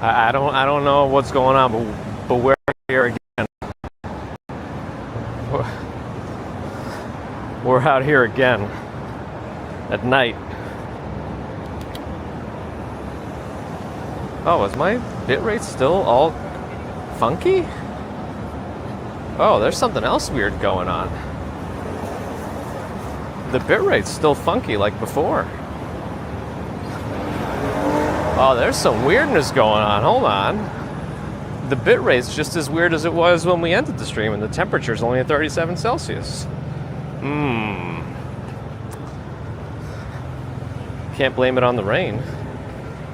I don't know what's going on, but we're here again. We're out here again at night. Oh, is my bitrate still all funky? Oh, there's something else weird going on. The bitrate's still funky like before. Oh, there's some weirdness going on. Hold on. The bitrate's just as weird as it was when we ended the stream, and the temperature's only at 37 Celsius. Can't blame it on the rain.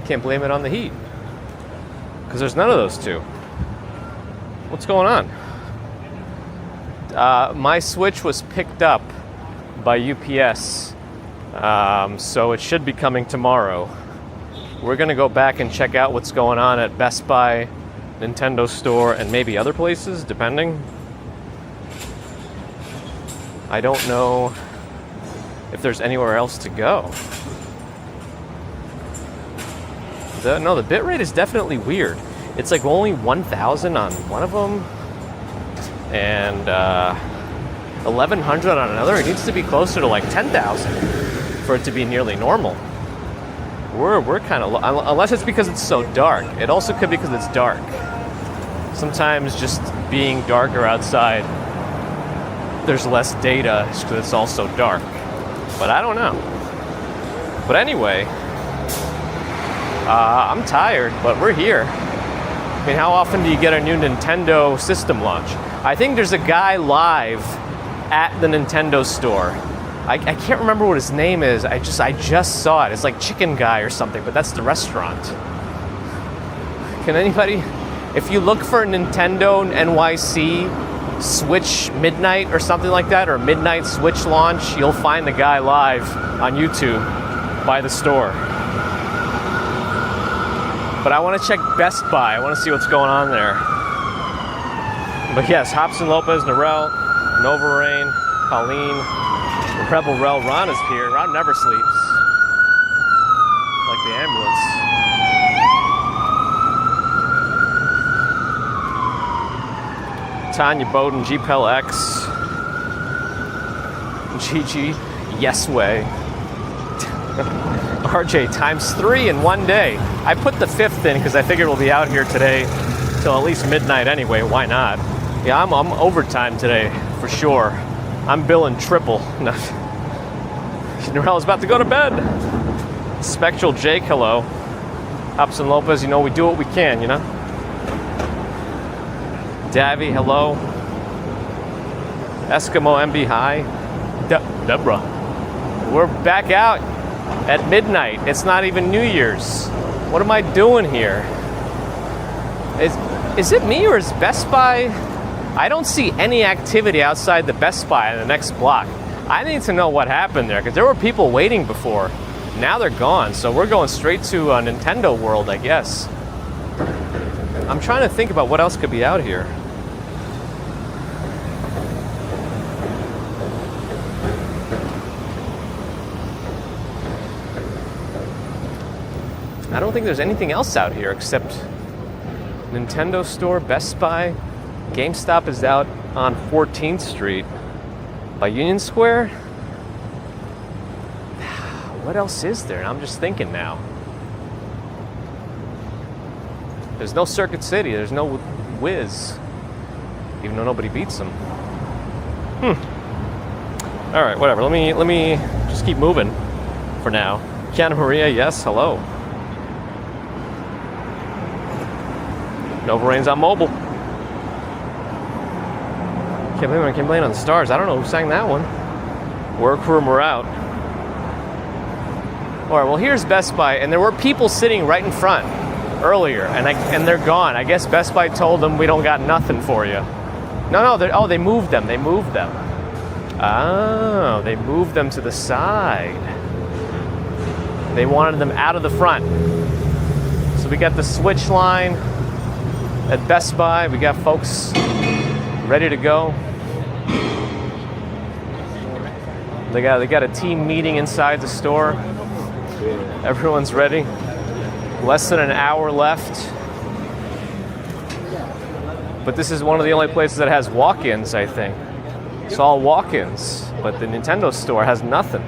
Can't blame it on the heat. Because there's none of those two. What's going on? My switch was picked up by UPS, so it should be coming tomorrow. We're going to go back and check out what's going on at Best Buy, Nintendo Store, and maybe other places, depending. I don't know if there's anywhere else to go. No, the bitrate is definitely weird. It's like only 1,000 on one of them, and 1,100 on another. It needs to be closer to like 10,000 for it to be nearly normal. We're kind of low, unless it's because it's so dark. It also could be because it's dark. Sometimes just being darker outside, there's less data because it's all so dark. But I don't know. But anyway, I'm tired, but we're here. I mean, how often do you get a new Nintendo system launch? I think there's a guy live at the Nintendo store. I can't remember what his name is. I just saw it. It's like Chicken Guy or something, but that's the restaurant. Can anybody, if you look for Nintendo NYC Switch Midnight or something like that, or Midnight Switch launch, you'll find the guy live on YouTube by the store. But I want to check Best Buy. I want to see what's going on there. But yes, Hobson Lopez, Narelle, Nova Rain, Colleen, Rebel Rel, Ron is here. Ron never sleeps. Like the ambulance. Tanya Bowden, GPEL X, Gigi, Yes Way. RJ times 3 in one day. I put the 5th in because I figured we'll be out here today till at least midnight anyway. Why not? Yeah, I'm overtime today for sure. I'm billing triple. Norella's about to go to bed. Spectral Jake, hello. Hobson Lopez, you know, we do what we can, you know? Davy, hello. Eskimo MB, hi. Deborah. We're back out at midnight. It's not even New Year's. What am I doing here? Is it me or is Best Buy? I don't see any activity outside the Best Buy in the next block. I need to know what happened there, because there were people waiting before. Now they're gone, so we're going straight to Nintendo World, I guess. I'm trying to think about what else could be out here. I don't think there's anything else out here except Nintendo Store, Best Buy. Gamestop is out on 14th Street by Union Square. What else is there? I'm just thinking now. There's no Circuit City. There's no Wiz. Even though nobody beats them. All right, whatever. Let me just keep moving for now. Kiana Maria, yes, hello. Nova Rain's on mobile. Can't believe I came playing on the stars. I don't know who sang that one. Workroom, we're out. All right, well, here's Best Buy, and there were people sitting right in front earlier, and they're gone. I guess Best Buy told them we don't got nothing for you. No, they moved them. They moved them. Oh, they moved them to the side. They wanted them out of the front. So we got the Switch line at Best Buy. We got folks ready to go. They got a team meeting inside the store. Everyone's ready. Less than an hour left But this is one of the only places that has walk-ins, I think. It's all walk-ins, but the Nintendo store has nothing.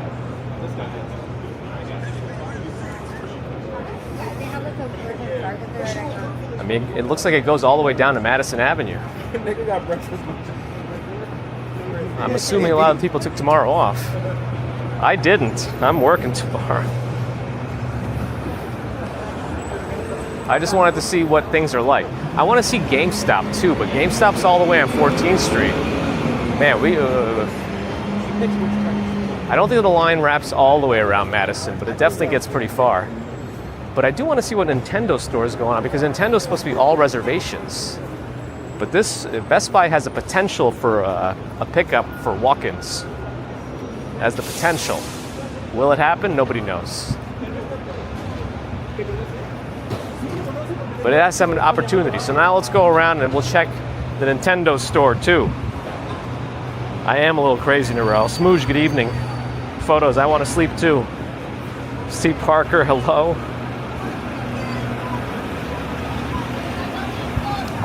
I mean, it looks like it goes all the way down to Madison Avenue. I'm assuming a lot of people took tomorrow off. I didn't. I'm working tomorrow. I just wanted to see what things are like. I want to see Gamestop too, but Gamestop's all the way on 14th Street. Man, I don't think the line wraps all the way around Madison, but it definitely gets pretty far. But I do want to see what Nintendo store is going on, because Nintendo's supposed to be all reservations. But this Best Buy has a potential for a pickup for walk-ins. Has the potential. Will it happen? Nobody knows. But it has some opportunity. So now let's go around and we'll check the Nintendo store too. I am a little crazy, Narelle. Smooge, good evening. Photos, I want to sleep too. Steve Parker, hello.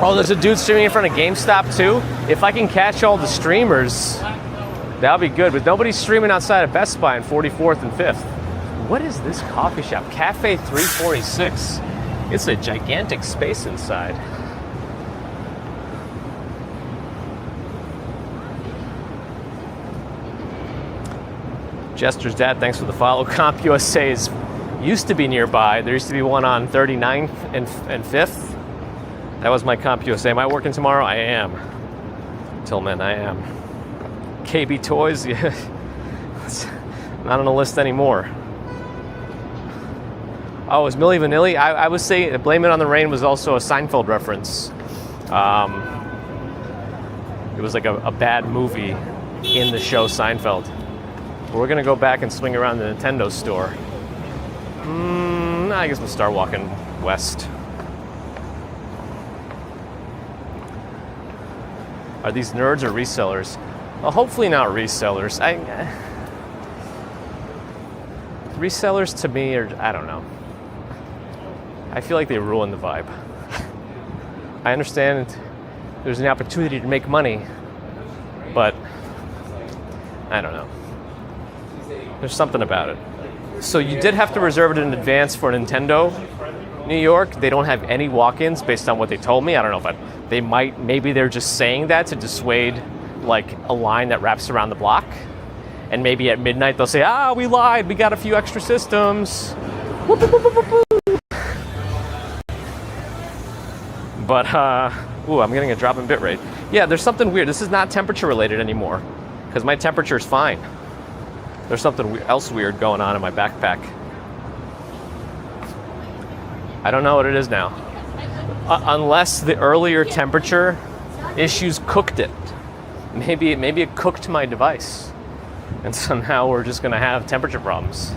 Oh, there's a dude streaming in front of GameStop too. If I can catch all the streamers, that'll be good. But nobody's streaming outside of Best Buy on 44th and 5th. What is this coffee shop? Cafe 346. It's a gigantic space inside. Jester's dad, thanks for the follow. CompUSA used to be nearby. There used to be one on 39th and 5th. That was my CompUSA. Am I working tomorrow? I am. Tillman, I am. KB Toys, yeah. It's not on the list anymore. Oh, is Milli Vanilli? I would say Blame It on the Rain was also a Seinfeld reference. It was like a bad movie in the show Seinfeld. But we're gonna go back and swing around the Nintendo store. I guess we'll start walking west. Are these nerds or resellers? Well, hopefully not resellers. Resellers to me are, I don't know. I feel like they ruin the vibe. I understand there's an opportunity to make money, but I don't know. There's something about it. So you did have to reserve it in advance for Nintendo New York. They don't have any walk-ins based on what they told me. I don't know if they might, maybe they're just saying that to dissuade like a line that wraps around the block. And maybe at midnight they'll say, we lied, we got a few extra systems. But, I'm getting a drop in bitrate. Yeah, there's something weird. This is not temperature related anymore, because my temperature is fine. There's something else weird going on in my backpack. I don't know what it is now. Unless the earlier temperature issues cooked it. Maybe it cooked my device. And so now we're just gonna have temperature problems.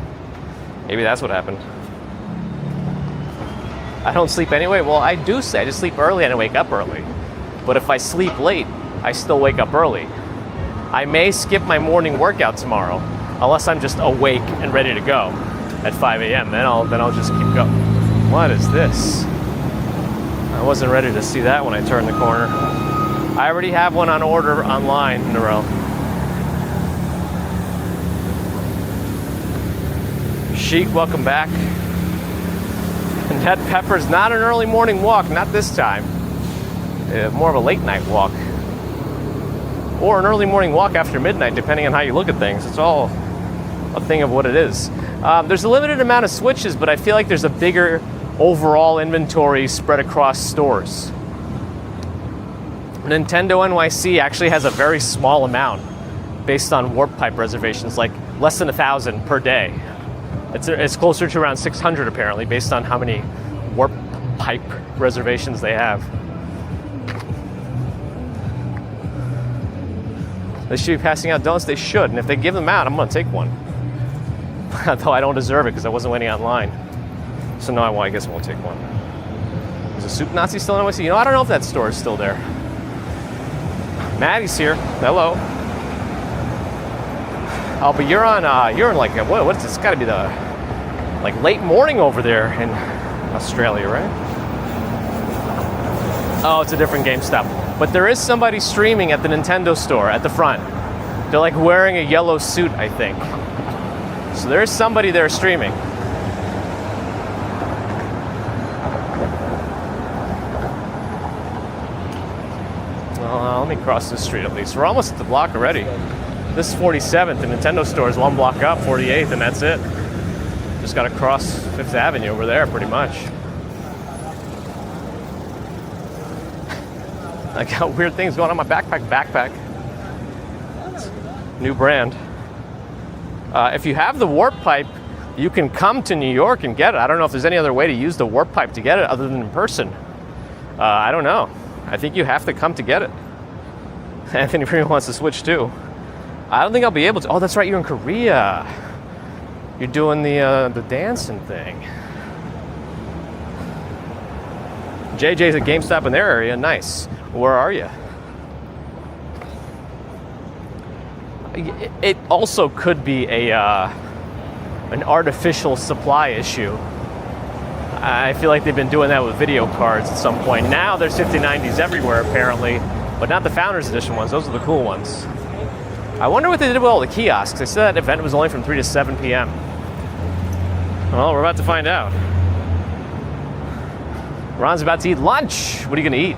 Maybe that's what happened. I don't sleep anyway. Well, I do say I just sleep early and I wake up early. But if I sleep late, I still wake up early. I may skip my morning workout tomorrow, unless I'm just awake and ready to go at 5 a.m. Then I'll just keep going. What is this? I wasn't ready to see that when I turned the corner. I already have one on order online in a row. Sheik, welcome back. And that Pepper's not an early morning walk, not this time. More of a late night walk. Or an early morning walk after midnight, depending on how you look at things. It's all a thing of what it is. There's a limited amount of switches, but I feel like there's a bigger overall inventory spread across stores. Nintendo NYC actually has a very small amount based on warp pipe reservations, like less than 1,000 per day. It's closer to around 600 apparently, based on how many warp pipe reservations they have. They should be passing out donuts. They should, and if they give them out, I'm gonna take one. Though I don't deserve it because I wasn't waiting online. So no, I guess I won't take one. Is the Soup Nazi still in NYC? I don't know if that store is still there. Maddie's here. Hello. Oh, but you're in like, what is this? It's gotta be the, like, late morning over there in Australia, right? Oh, it's a different GameStop. But there is somebody streaming at the Nintendo store at the front. They're like wearing a yellow suit, I think. So there is somebody there streaming. Well, let me cross this street at least. We're almost at the block already. This is 47th. The Nintendo store is one block up, 48th, and that's it. Just got to cross 5th Avenue over there, pretty much. I got weird things going on my backpack. New brand. If you have the warp pipe, you can come to New York and get it. I don't know if there's any other way to use the warp pipe to get it other than in person. I don't know. I think you have to come to get it. Anthony Primo wants to switch too. I don't think I'll be able to. Oh, that's right, you're in Korea. You're doing the dancing thing. JJ's at Gamestop in their area. Nice. Where are you? It also could be an artificial supply issue. I feel like they've been doing that with video cards at some point. Now there's 5090s everywhere apparently, but not the Founders Edition ones. Those are the cool ones. I wonder what they did with all the kiosks. They said that event was only from 3 to 7 p.m. Well, we're about to find out. Ron's about to eat lunch. What are you going to eat?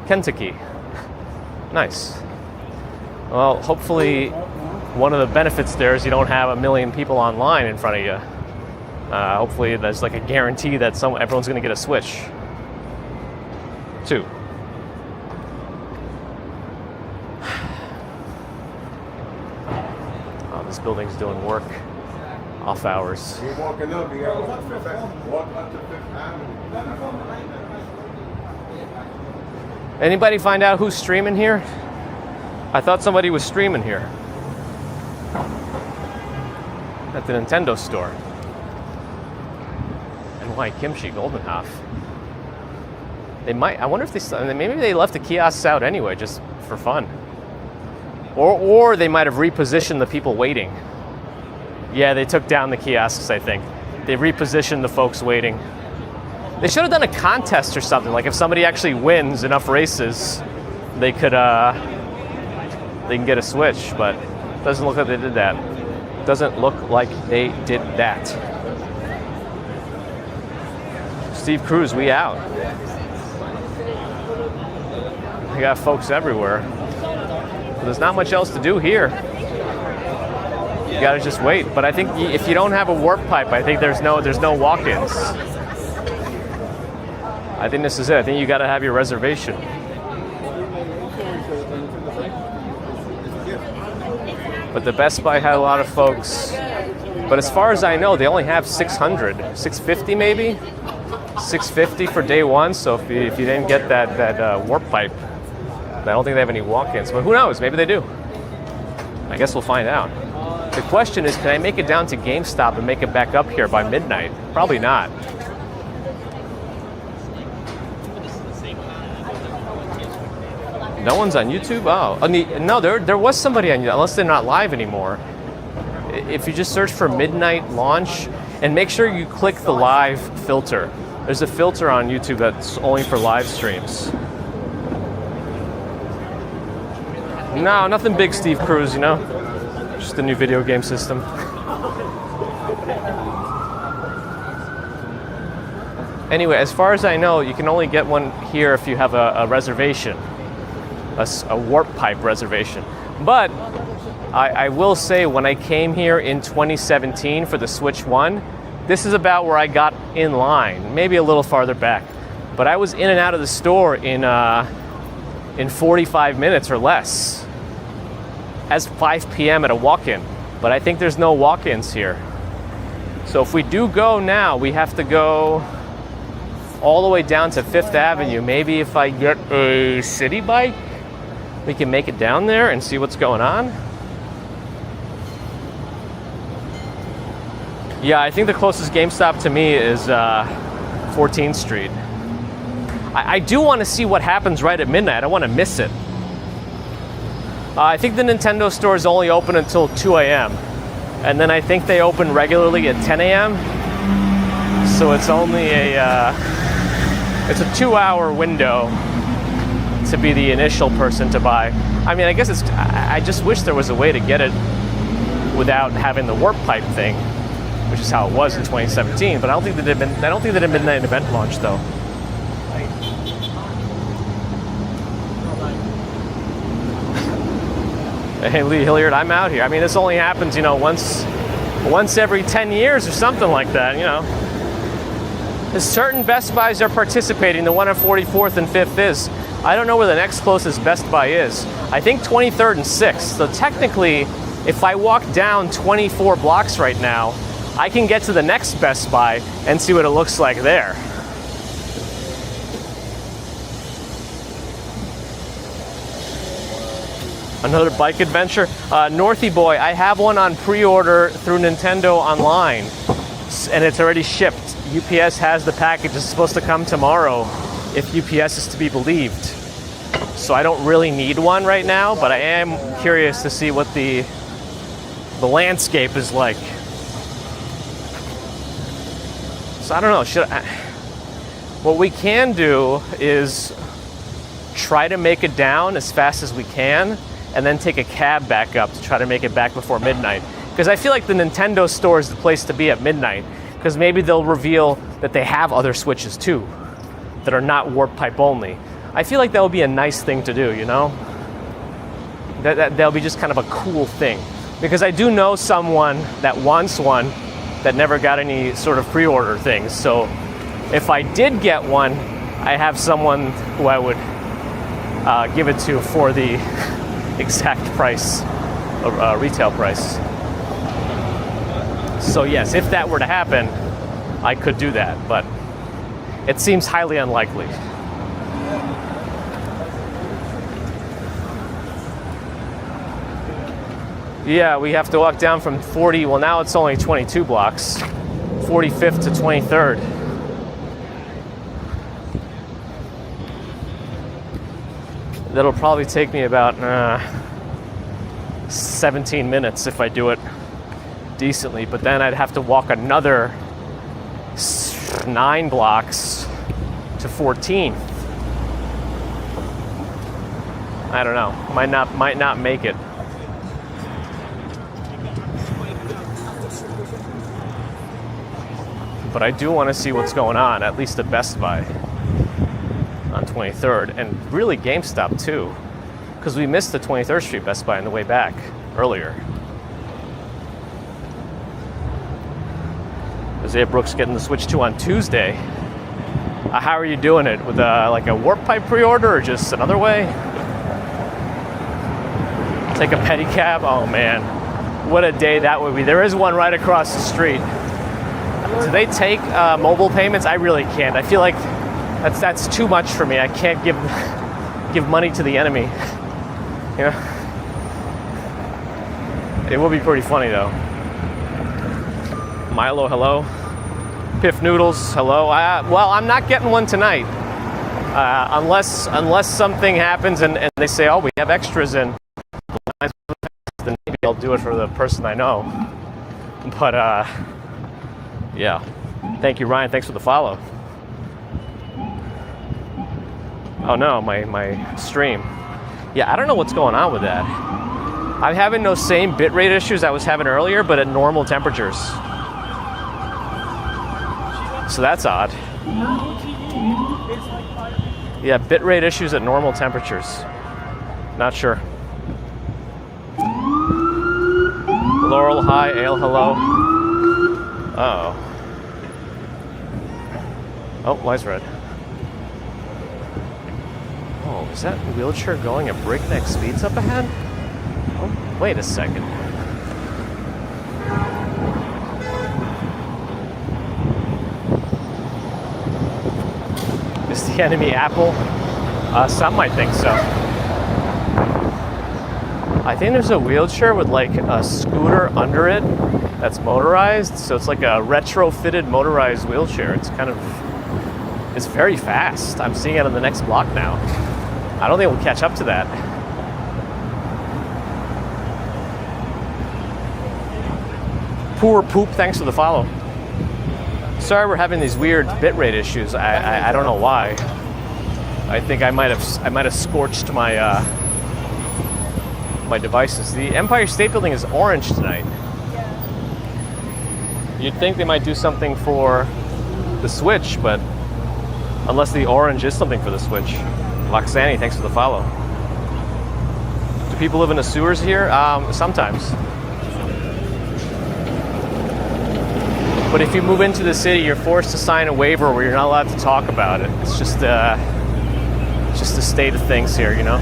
Kentucky. Nice. Well, hopefully one of the benefits there is you don't have a million people online in front of you. Hopefully there's like a guarantee that everyone's going to get a Switch. 2. Oh, this building's doing work off hours. You're walking up, you gotta walk up to 5th Avenue. Anybody find out who's streaming here? I thought somebody was streaming here. At the Nintendo store. NY Kimchi, Goldenhof. They might, I wonder if maybe they left the kiosks out anyway, just for fun. Or they might have repositioned the people waiting. Yeah, they took down the kiosks, I think. They repositioned the folks waiting. They should have done a contest or something. Like if somebody actually wins enough races, they can get a Switch. But it doesn't look like they did that. Doesn't look like they did that. Steve Cruz, we out. We got folks everywhere. But there's not much else to do here. You gotta just wait. But I think if you don't have a warp pipe, I think there's no walk-ins. I think this is it. I think you gotta have your reservation. But the Best Buy had a lot of folks. But as far as I know, they only have 600, 650 maybe? 650 for day one. So if you didn't get that warp pipe, I don't think they have any walk-ins. But who knows? Maybe they do. I guess we'll find out. The question is, can I make it down to GameStop and make it back up here by midnight? Probably not. No one's on YouTube? Oh, no, there was somebody on YouTube, unless they're not live anymore. If you just search for midnight launch, and make sure you click the live filter. There's a filter on YouTube that's only for live streams. No, nothing big, Steve Cruz, you know? Just a new video game system. Anyway, as far as I know, you can only get one here if you have a reservation. A warp pipe reservation. But I will say, when I came here in 2017 for the Switch 1, this is about where I got in line, maybe a little farther back. But I was in and out of the store in 45 minutes or less. As 5 p.m. at a walk-in. But I think there's no walk-ins here. So if we do go now, we have to go all the way down to 5th Avenue. Maybe if I get a city bike, we can make it down there and see what's going on. Yeah, I think the closest GameStop to me is 14th Street. I do want to see what happens right at midnight. I don't want to miss it. I think the Nintendo store is only open until 2 a.m. And then I think they open regularly at 10 a.m. So it's only it's a 2-hour window to be the initial person to buy. I mean, I guess I just wish there was a way to get it without having the warp pipe thing, which is how it was in 2017. But I don't think that it had been an event launch though. Hey, Lee Hilliard, I'm out here. I mean, this only happens, you know, once every 10 years or something like that, you know. There's certain Best Buys are participating. The one on 44th and 5th is. I don't know where the next closest Best Buy is. I think 23rd and 6th. So technically, if I walk down 24 blocks right now, I can get to the next Best Buy and see what it looks like there. Another bike adventure. Northy Boy, I have one on pre-order through Nintendo Online, and it's already shipped. UPS has the package. It's supposed to come tomorrow, if UPS is to be believed. So I don't really need one right now, but I am curious to see what the landscape is like. So I don't know. What we can do is try to make it down as fast as we can, and then take a cab back up to try to make it back before midnight. Because I feel like the Nintendo store is the place to be at midnight, because maybe they'll reveal that they have other Switches too, that are not warp pipe only. I feel like that would be a nice thing to do, you know? That'll be just kind of a cool thing. Because I do know someone that wants one that never got any sort of pre-order things. So if I did get one, I have someone who I would give it to for the exact price, retail price. So yes, if that were to happen, I could do that, but it seems highly unlikely. Yeah, we have to walk down from 40, well now it's only 22 blocks, 45th to 23rd. That'll probably take me about 17 minutes if I do it decently, but then I'd have to walk another 9 blocks to 14th. I don't know, might not make it. But I do want to see what's going on, at least at Best Buy on 23rd, and really GameStop too, because we missed the 23rd Street Best Buy on the way back earlier. Isaiah Brooks getting the Switch 2 on Tuesday. How are you doing it? With like a warp pipe pre-order or just another way? Take a pedicab? Oh man, what a day that would be. There is one right across the street. Do they take mobile payments? I really can't. I feel like that's too much for me. I can't give money to the enemy. You know? It would be pretty funny though. Milo, hello. Piff Noodles, hello. Well, I'm not getting one tonight. Unless something happens and they say, oh, we have extras in, then maybe I'll do it for the person I know. But yeah. Thank you, Ryan. Thanks for the follow. Oh no, my stream. Yeah, I don't know what's going on with that. I'm having those same bitrate issues I was having earlier, but at normal temperatures. So that's odd. Yeah, bitrate issues at normal temperatures. Not sure. Laurel, hi. Ale, hello. Uh-oh. Oh, lights red. Oh, is that wheelchair going at breakneck speeds up ahead? Oh, wait a second. Is the enemy Apple? Some might think so. I think there's a wheelchair with like a scooter under it that's motorized. So it's like a retrofitted motorized wheelchair. It's very fast. I'm seeing it on the next block now. I don't think we'll catch up to that. Poor Poop, thanks for the follow. Sorry, we're having these weird bitrate issues. I don't know why. I think I might have scorched my my devices. The Empire State Building is orange tonight. You'd think they might do something for the Switch, but unless the orange is something for the Switch. Loxani, thanks for the follow. Do people live in the sewers here? Sometimes. But if you move into the city, you're forced to sign a waiver where you're not allowed to talk about it. It's just the state of things here, you know?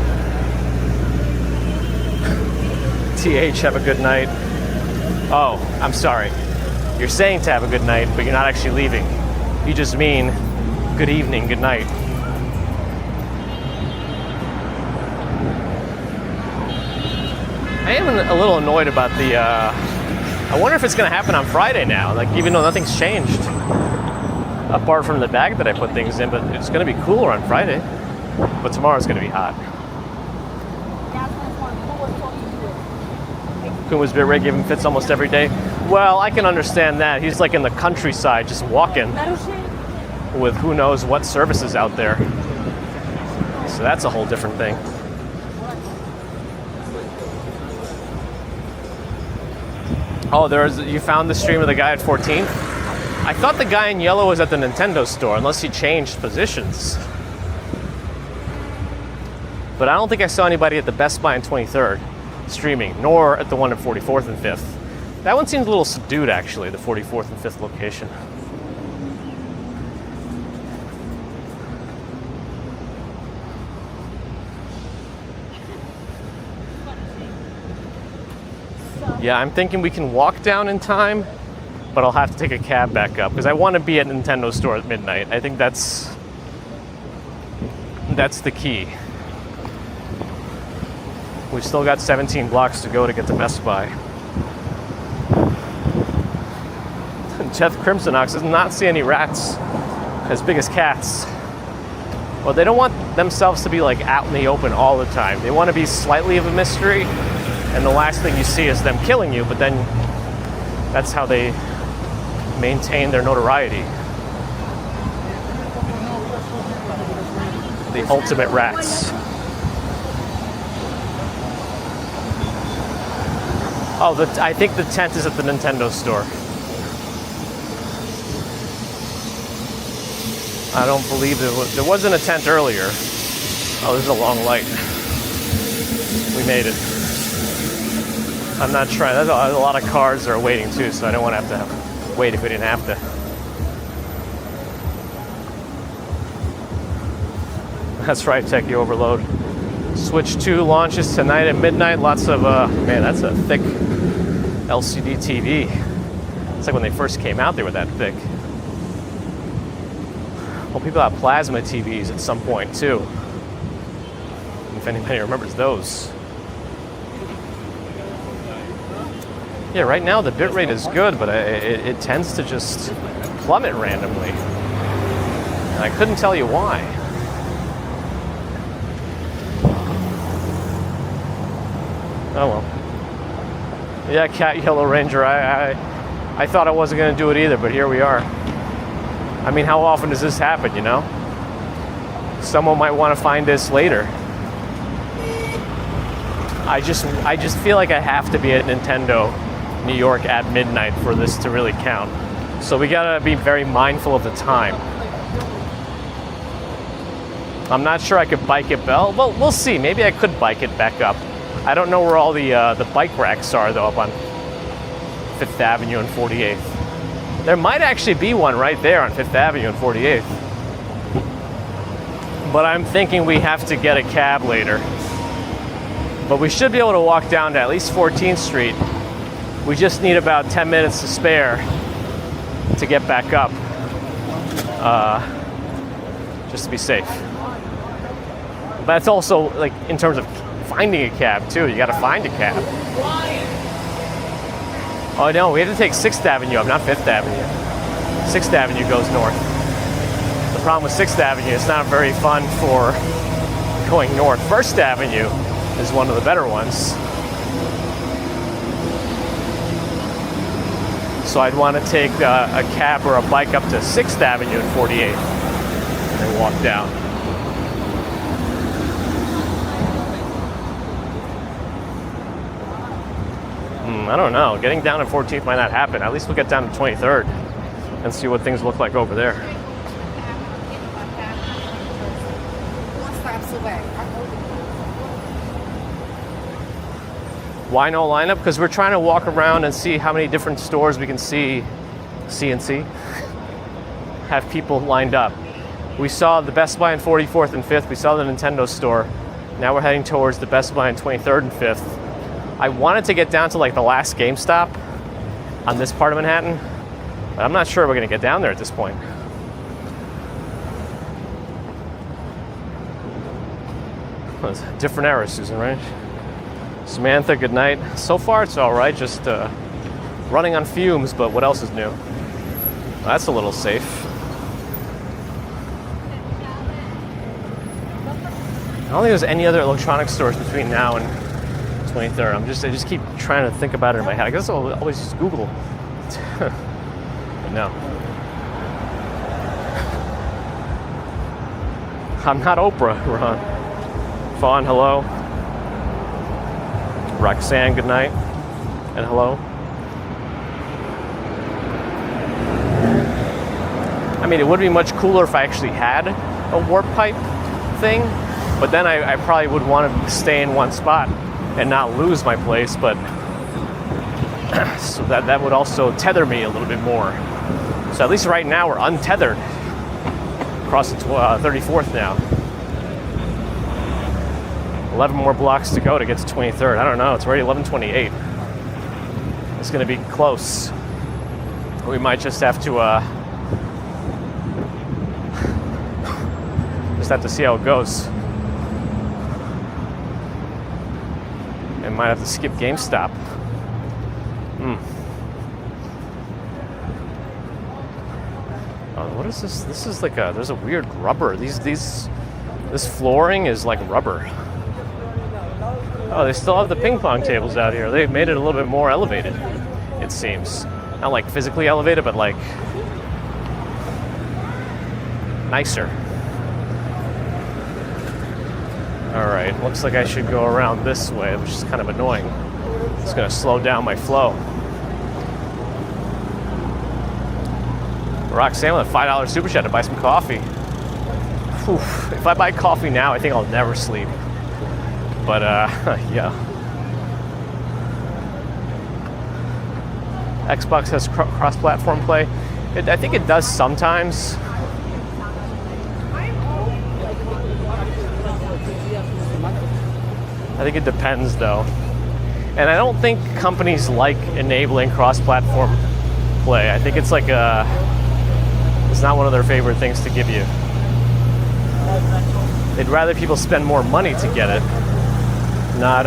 TH, have a good night. Oh, I'm sorry. You're saying to have a good night, but you're not actually leaving. You just mean good evening, good night. I am a little annoyed about the, I wonder if it's gonna happen on Friday now, like even though nothing's changed. Apart from the bag that I put things in, but it's gonna be cooler on Friday. But tomorrow's gonna be hot. Kuma's bitrate gave him fits almost every day. Well, I can understand that. He's like in the countryside just walking with who knows what services out there. So that's a whole different thing. Oh, you found the stream of the guy at 14th? I thought the guy in yellow was at the Nintendo store, unless he changed positions. But I don't think I saw anybody at the Best Buy on 23rd streaming, nor at the one at 44th and 5th. That one seems a little subdued, actually, the 44th and 5th location. Yeah, I'm thinking we can walk down in time, but I'll have to take a cab back up because I want to be at Nintendo store at midnight. I think that's the key. We've still got 17 blocks to go to get to Best Buy. Jeff Crimsonox does not see any rats as big as cats. Well, they don't want themselves to be like out in the open all the time. They want to be slightly of a mystery, and the last thing you see is them killing you, but then that's how they maintain their notoriety. The ultimate rats. Oh, I think the tent is at the Nintendo store. I don't believe there wasn't a tent earlier. Oh, this is a long light. We made it. I'm not trying. There's a lot of cars that are waiting too, so I don't want to have to wait if we didn't have to. That's right, Techie Overload. Switch 2 launches tonight at midnight. Lots of, man, that's a thick LCD TV. It's like when they first came out, they were that thick. Well, people have plasma TVs at some point too. If anybody remembers those. Yeah, right now the bitrate is good, but it tends to just plummet randomly. And I couldn't tell you why. Oh well. Yeah, Cat Yellow Ranger, I thought I wasn't going to do it either, but here we are. I mean, how often does this happen, you know? Someone might want to find this later. I just feel like I have to be at Nintendo New York at midnight for this to really count. So we gotta be very mindful of the time. I'm not sure I could bike it, well, we'll see. Maybe I could bike it back up. I don't know where all the bike racks are though up on 5th Avenue and 48th. There might actually be one right there on 5th Avenue and 48th. But I'm thinking we have to get a cab later. But we should be able to walk down to at least 14th Street. We just need about 10 minutes to spare to get back up, just to be safe. But it's also, like, in terms of finding a cab, too. You gotta find a cab. Oh, no, we have to take 6th Avenue up, not 5th Avenue. 6th Avenue goes north. The problem with 6th Avenue, it's not very fun for going north. 1st Avenue is one of the better ones. So I'd want to take a cab or a bike up to 6th Avenue and 48th and walk down. I don't know. Getting down to 14th might not happen. At least we'll get down to 23rd and see what things look like over there. Why no lineup? Because we're trying to walk around and see how many different stores we can see have people lined up. We saw the Best Buy on 44th and 5th. We saw the Nintendo store. Now we're heading towards the Best Buy on 23rd and 5th. I wanted to get down to like the last GameStop on this part of Manhattan, but I'm not sure we're going to get down there at this point. Well, it's a different era, Susan, right? Samantha, good night. So far, it's all right. Just running on fumes, but what else is new? Well, that's a little safe. I don't think there's any other electronics stores between now and 23rd. I just keep trying to think about it in my head. I guess I'll always just Google. But no. I'm not Oprah, Ron. Fawn, hello. Roxanne, good night. And hello. I mean, it would be much cooler if I actually had a warp pipe thing, but then I probably would want to stay in one spot and not lose my place, but so that would also tether me a little bit more. So at least right now we're untethered across the 34th now. 11 more blocks to go to get to 23rd. I don't know, it's already 11:28. It's gonna be close. We might just have to see how it goes. And might have to skip GameStop. Oh, what is this? This is like there's a weird rubber. This flooring is like rubber. Oh, they still have the ping pong tables out here. They've made it a little bit more elevated, it seems. Not like physically elevated, but like nicer. All right, looks like I should go around this way, which is kind of annoying. It's gonna slow down my flow. Roxanne with a $5 super chat to buy some coffee. Whew. If I buy coffee now, I think I'll never sleep. But yeah. Xbox has cross-platform play. I think it does sometimes. I think it depends though. And I don't think companies like enabling cross-platform play. I think it's like it's not one of their favorite things to give you. They'd rather people spend more money to get it, not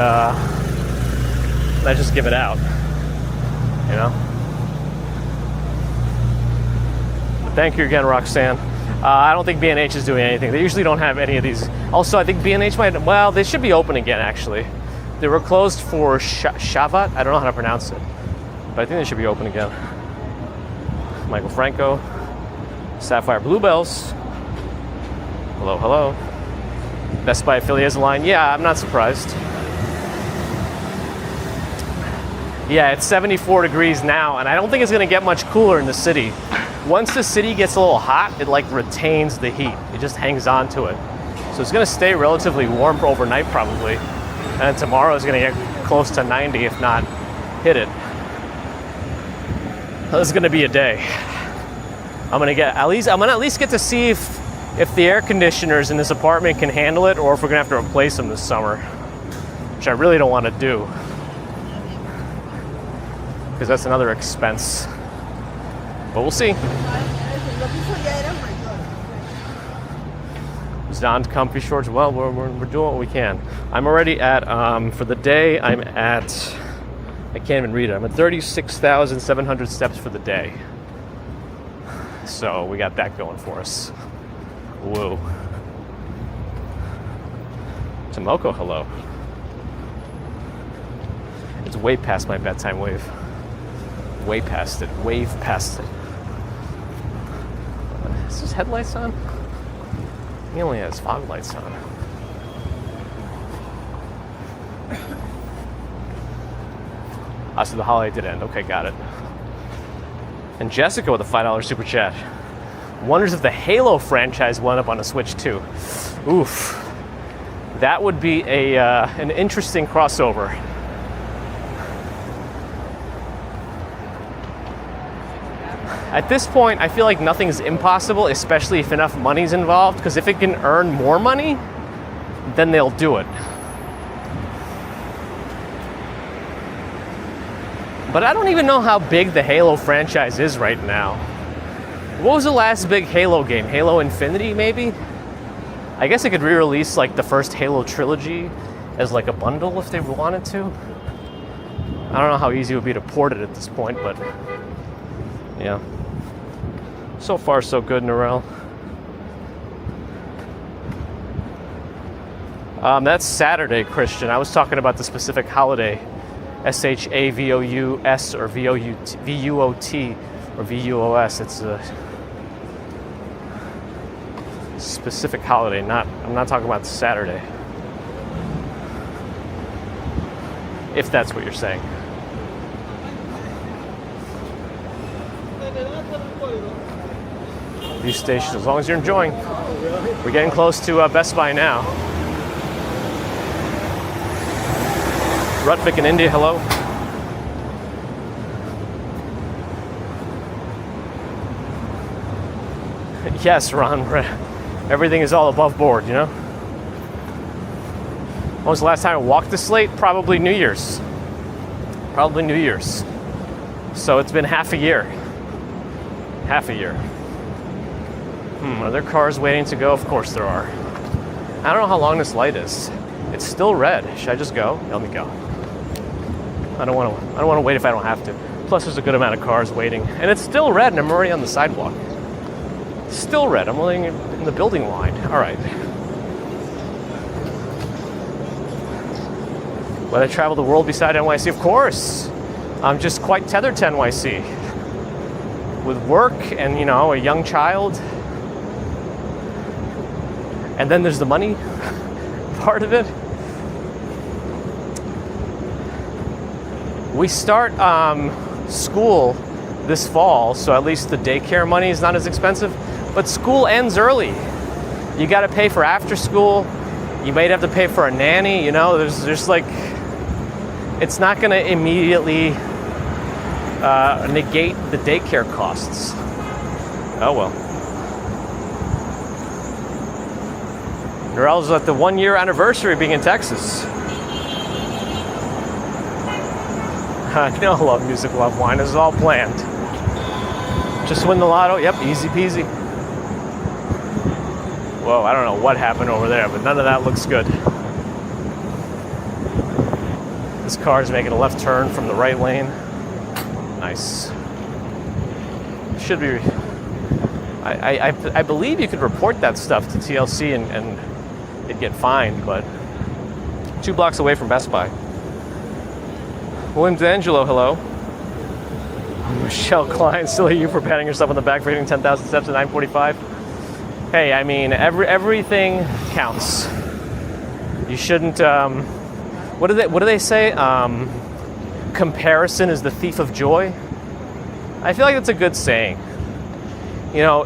just give it out, you know? But thank you again, Roxanne. I don't think B&H is doing anything. They usually don't have any of these. Also, I think B&H might, well, they should be open again, actually. They were closed for Shavat. I don't know how to pronounce it, but I think they should be open again. Michael Franco, Sapphire Bluebells. Hello, hello. Best Buy affiliate has a line. Yeah, I'm not surprised. Yeah, it's 74 degrees now, and I don't think it's going to get much cooler in the city. Once the city gets a little hot, it like retains the heat. It just hangs on to it. So it's going to stay relatively warm for overnight probably. And then tomorrow is going to get close to 90, if not hit it. This is going to be a day. I'm going to at least get to see if the air conditioners in this apartment can handle it, or if we're going to have to replace them this summer, which I really don't want to do, because that's another expense. But we'll see. Is Don comfy shorts? Well, we're doing what we can. I'm already at, for the day, I'm at, I can't even read it. I'm at 36,700 steps for the day. So we got that going for us. Whoa. Tomoko, hello. It's way past my bedtime wave. Way past it. Wave past it. Is his headlights on? He only has fog lights on. So the holiday did end. Okay, got it. And Jessica with a $5 super chat. Wonders if the Halo franchise wound up on a Switch too. Oof. That would be an interesting crossover. At this point, I feel like nothing's impossible, especially if enough money's involved, because if it can earn more money, then they'll do it. But I don't even know how big the Halo franchise is right now. What was the last big Halo game? Halo Infinity, maybe? I guess they could re-release like the first Halo trilogy as like a bundle if they wanted to. I don't know how easy it would be to port it at this point, but yeah. So far, so good, Narelle. That's Saturday, Christian. I was talking about the specific holiday. SHAVOUS or VUOT or VUOS. It's a specific holiday. I'm not talking about Saturday. If that's what you're saying. View station, as long as you're enjoying. We're getting close to Best Buy now. Rutvick in India, hello. Yes, Ron, everything is all above board, you know? When was the last time I walked the slate? Probably New Year's. Probably New Year's. So it's been half a year. Half a year. Are there cars waiting to go? Of course there are. I don't know how long this light is. It's still red. Should I just go? Let me go. I don't want to wait if I don't have to. Plus, there's a good amount of cars waiting, and it's still red, and I'm already on the sidewalk. It's still red. I'm only in the building line. All right. Will I travel the world beside NYC? Of course. I'm just quite tethered to NYC. With work and, you know, a young child. And then there's the money part of it. We start school this fall, so at least the daycare money is not as expensive. But school ends early. You got to pay for after school. You might have to pay for a nanny. You know, there's like, it's not going to immediately negate the daycare costs. Oh well. Narelle's at the 1 year anniversary of being in Texas. No, love music, love wine. This is all planned. Just win the lotto. Yep, easy peasy. Whoa, I don't know what happened over there, but none of that looks good. This car is making a left turn from the right lane. Nice. Should be. I believe you could report that stuff to TLC and it'd get fined, but 2 blocks away from Best Buy. William D'Angelo, hello. Michelle Klein, still you for patting yourself on the back for hitting 10,000 steps at 9:45. Hey, I mean, everything counts. You shouldn't. What do they say? Comparison is the thief of joy. I feel like that's a good saying. You know,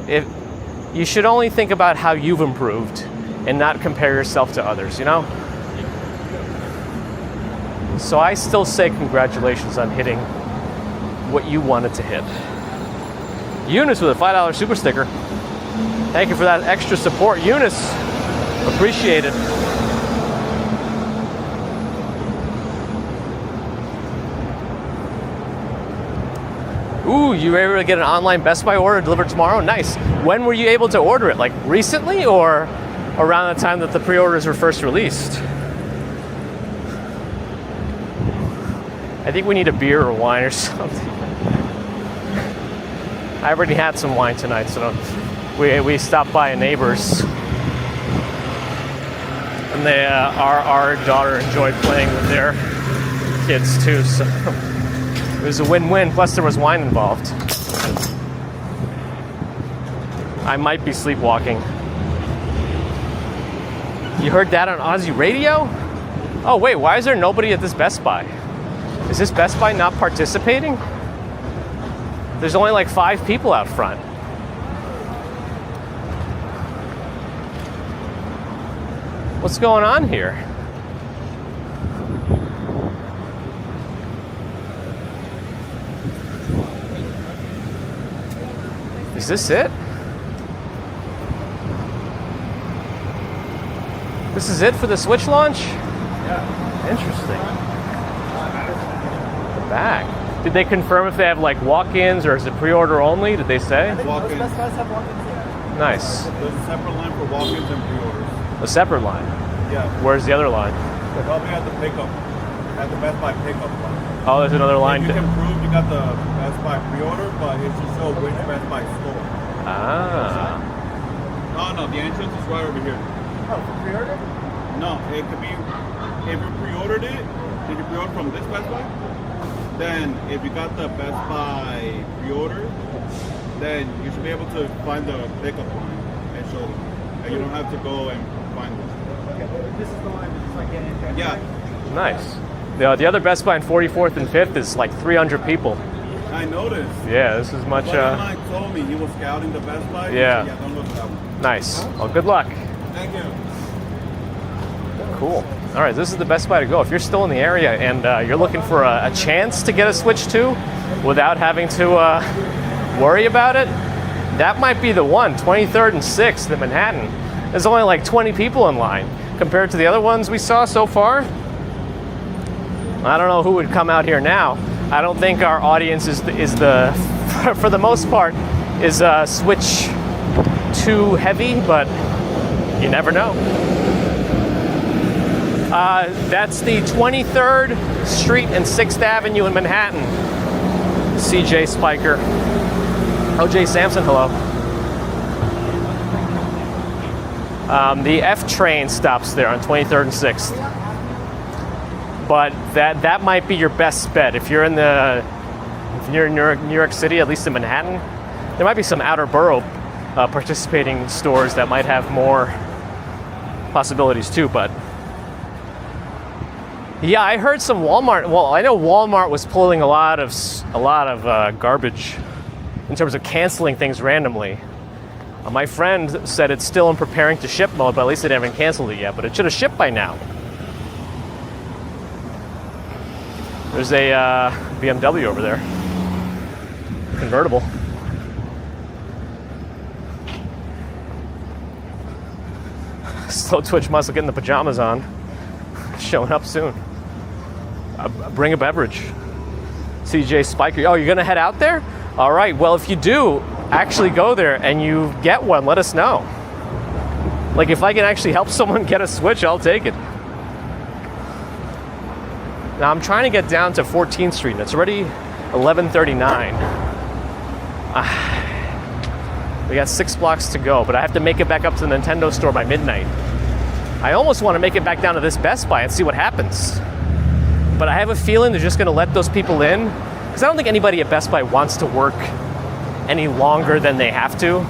you should only think about how you've improved and not compare yourself to others. You know. So I still say congratulations on hitting what you wanted to hit. Eunice with a $5 super sticker. Thank you for that extra support, Eunice. Appreciate it. Ooh, you were able to get an online Best Buy order delivered tomorrow? Nice. When were you able to order it? Like recently or around the time that the pre-orders were first released? I think we need a beer or wine or something. I already had some wine tonight, so we stopped by a neighbor's, and they our daughter enjoyed playing with their kids too. So It was a win-win, plus there was wine involved. I might be sleepwalking. You heard that on Aussie radio? Oh wait, why is there nobody at this Best Buy? Is this Best Buy not participating? There's only like 5 people out front. What's going on here? Is this it? This is it for the Switch launch? Yeah. Interesting. The back. Did they confirm if they have like walk-ins or is it pre-order only? Did they say? Walk-ins. Best Buys have walk-ins here. Nice. There's a separate line for walk-ins and pre-orders. A separate line. Yeah. Where's the other line? Probably at the pickup. At the Best Buy pickup line. Oh, there's another line. You can prove you got the Best Buy pre-order, but it should show which Best Buy store. Ah. No, the entrance is right over here. Oh, for pre-order? No, it could be, if you pre-ordered it, did you pre-order from this Best Buy? Then, if you got the Best Buy pre-order, then you should be able to find the pickup line and show them. And you don't have to go and find them. Okay, this is the line that's like getting in. Yeah, Nice. The other Best Buy in 44th and 5th is like 300 people. I noticed. Yeah, this is much. Mike told me he was scouting the Best Buy. Yeah. Yeah, don't look at that one. Nice. Well, good luck. Thank you. Cool. All right, this is the Best Buy to go. If you're still in the area and you're looking for a chance to get a Switch 2 without having to worry about it, that might be the one. 23rd and 6th in Manhattan. There's only like 20 people in line compared to the other ones we saw so far. I don't know who would come out here now. I don't think our audience is the for the most part, is Switch 2 heavy, but you never know. That's the 23rd Street and 6th Avenue in Manhattan. CJ Spiker. OJ Sampson, hello. The F train stops there on 23rd and 6th. But that might be your best bet. If you're in New York City, at least in Manhattan, there might be some outer borough participating stores that might have more possibilities too, but yeah, I heard some Walmart. Well, I know Walmart was pulling a lot of garbage in terms of canceling things randomly. My friend said it's still in preparing to ship mode, but at least they haven't canceled it yet. But it should have shipped by now. There's a BMW over there, convertible. Slow Twitch muscle getting the pajamas on. Showing up soon. Bring a beverage. CJ Spiker. Oh, you're gonna head out there? All right. Well, if you do actually go there and you get one, let us know. Like if I can actually help someone get a Switch, I'll take it. Now I'm trying to get down to 14th Street and it's already 11:39. We got 6 blocks to go, but I have to make it back up to the Nintendo store by midnight. I almost want to make it back down to this Best Buy and see what happens. But I have a feeling they're just going to let those people in, because I don't think anybody at Best Buy wants to work any longer than they have to.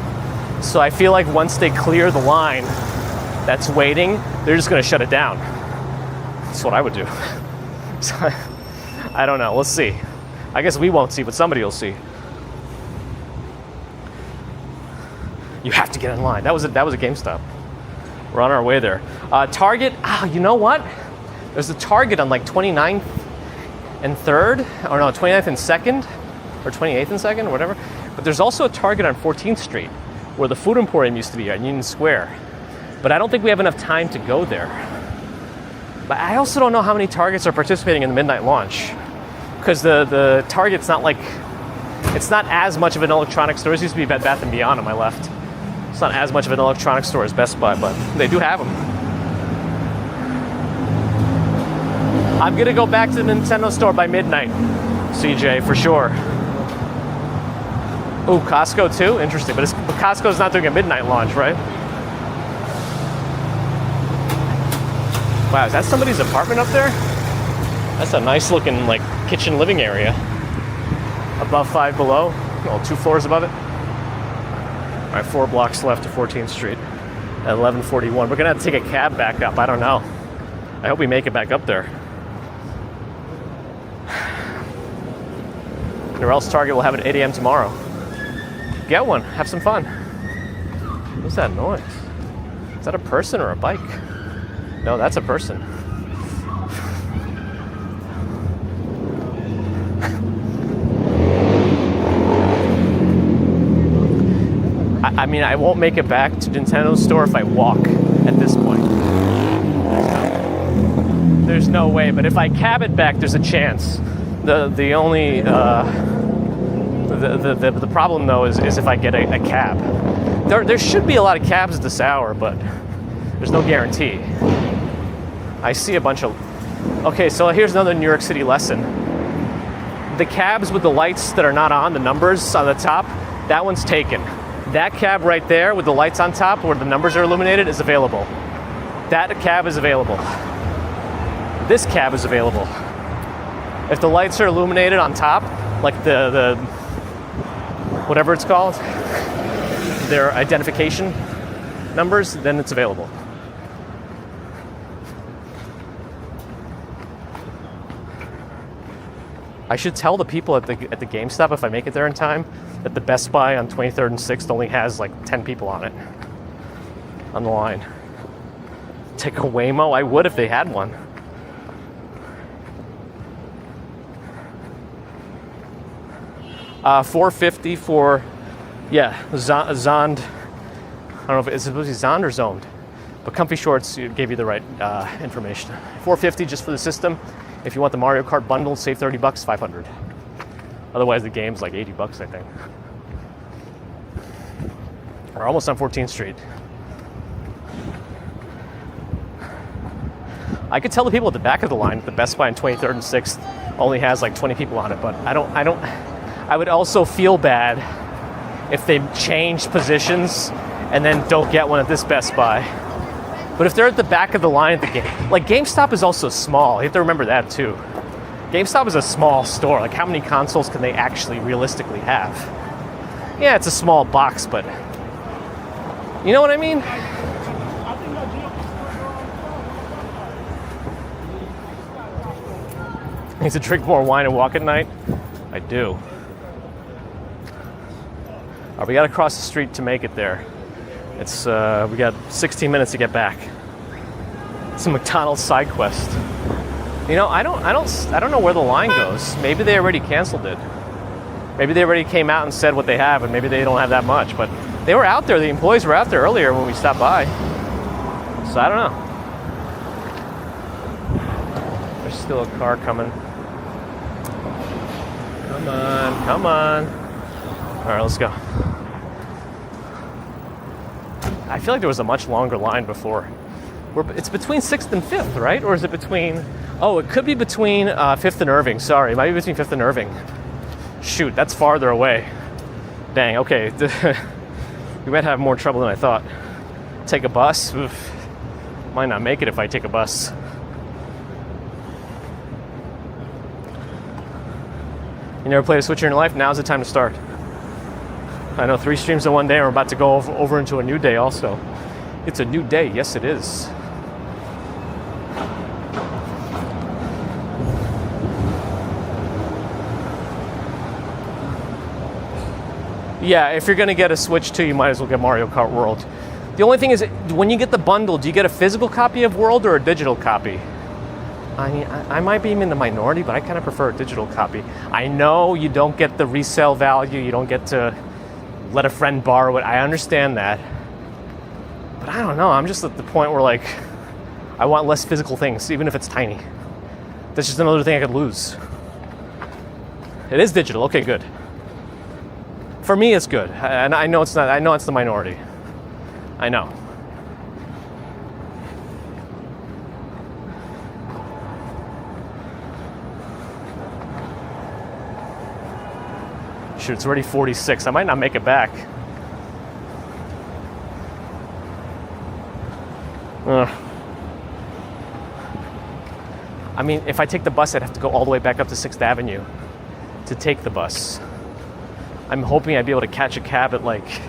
So I feel like once they clear the line that's waiting, they're just going to shut it down. That's what I would do. So, I don't know. We'll see. I guess we won't see, but somebody will see. You have to get in line. That was a Gamestop. We're on our way there. Target. You know what? There's a Target on like 29th and 3rd, or no, 29th and 2nd, or 28th and 2nd, or whatever. But there's also a Target on 14th Street, where the Food Emporium used to be, on Union Square. But I don't think we have enough time to go there. But I also don't know how many Targets are participating in the midnight launch, because the Target's not like, it's not as much of an electronics store. It used to be Bed Bath & Beyond on my left. It's not as much of an electronics store as Best Buy, but they do have them. I'm gonna go back to the Nintendo store by midnight, CJ, for sure. Ooh, Costco too? Interesting, but Costco's not doing a midnight launch, right? Wow, is that somebody's apartment up there? That's a nice looking like kitchen living area. above 5 below. Well, 2 floors above it. All right, 4 blocks left to 14th Street at 11:41. We're gonna have to take a cab back up. I don't know. I hope we make it back up there. Or else Target will have it at 8 a.m. tomorrow. Get one. Have some fun. What's that noise? Is that a person or a bike? No, that's a person. I mean, I won't make it back to Nintendo's store if I walk at this point. There's no way, but if I cab it back, there's a chance. The only the problem though is if I get a cab. There should be a lot of cabs at this hour, but there's no guarantee. I see a bunch of. Okay, so here's another New York City lesson. The cabs with the lights that are not on, the numbers on the top, that one's taken. That cab right there with the lights on top where the numbers are illuminated is available. That cab is available. This cab is available. If the lights are illuminated on top, like the whatever it's called, their identification numbers, then it's available. I should tell the people at the Gamestop, if I make it there in time, that the Best Buy on 23rd and 6th only has like 10 people on it, on the line. Take a Waymo? I would if they had one. $450 for, yeah, Zond. I don't know if it's supposed to be Zond or Zoned, but Comfy Shorts gave you the right information. $450 just for the system. If you want the Mario Kart bundle, save $30, $500. Otherwise, the game's like $80, I think. We're almost on 14th Street. I could tell the people at the back of the line that the Best Buy on 23rd and 6th only has like 20 people on it, but I would also feel bad if they change positions and then don't get one at this Best Buy. But if they're at the back of the line at the game, like GameStop is also small. You have to remember that too. GameStop is a small store. Like how many consoles can they actually realistically have? Yeah, it's a small box, but you know what I mean? I need to drink more wine and walk at night. I do. All right, we got to cross the street to make it there. It's we got 16 minutes to get back. It's a McDonald's side quest. You know, I don't know where the line goes. Maybe they already canceled it. Maybe they already came out and said what they have, and maybe they don't have that much. But they were out there. The employees were out there earlier when we stopped by. So I don't know. There's still a car coming. Come on, come on. All right, let's go. I feel like there was a much longer line before. It's between 6th and 5th, right? Or is it between... Oh, it could be between 5th and Irving. Sorry, it might be between 5th and Irving. Shoot, that's farther away. Dang, okay. We might have more trouble than I thought. Take a bus? Oof. Might not make it if I take a bus. You never played a Switcher in your life? Now's the time to start. I know 3 streams in one day, and we're about to go over into a new day also. It's a new day, yes it is. Yeah, if you're gonna get a Switch 2, you might as well get Mario Kart World. The only thing is, when you get the bundle, do you get a physical copy of World or a digital copy? I mean, I might be in the minority, but I kind of prefer a digital copy. I know you don't get the resale value, you don't get to let a friend borrow it. I understand that. But I don't know, I'm just at the point where like, I want less physical things, even if it's tiny. That's just another thing I could lose. It is digital, okay, good. For me, it's good. And I know it's not, I know it's the minority. I know. Shoot, it's already 46. I might not make it back. I mean, if I take the bus, I'd have to go all the way back up to 6th Avenue. to take the bus. I'm hoping I'd be able to catch a cab at like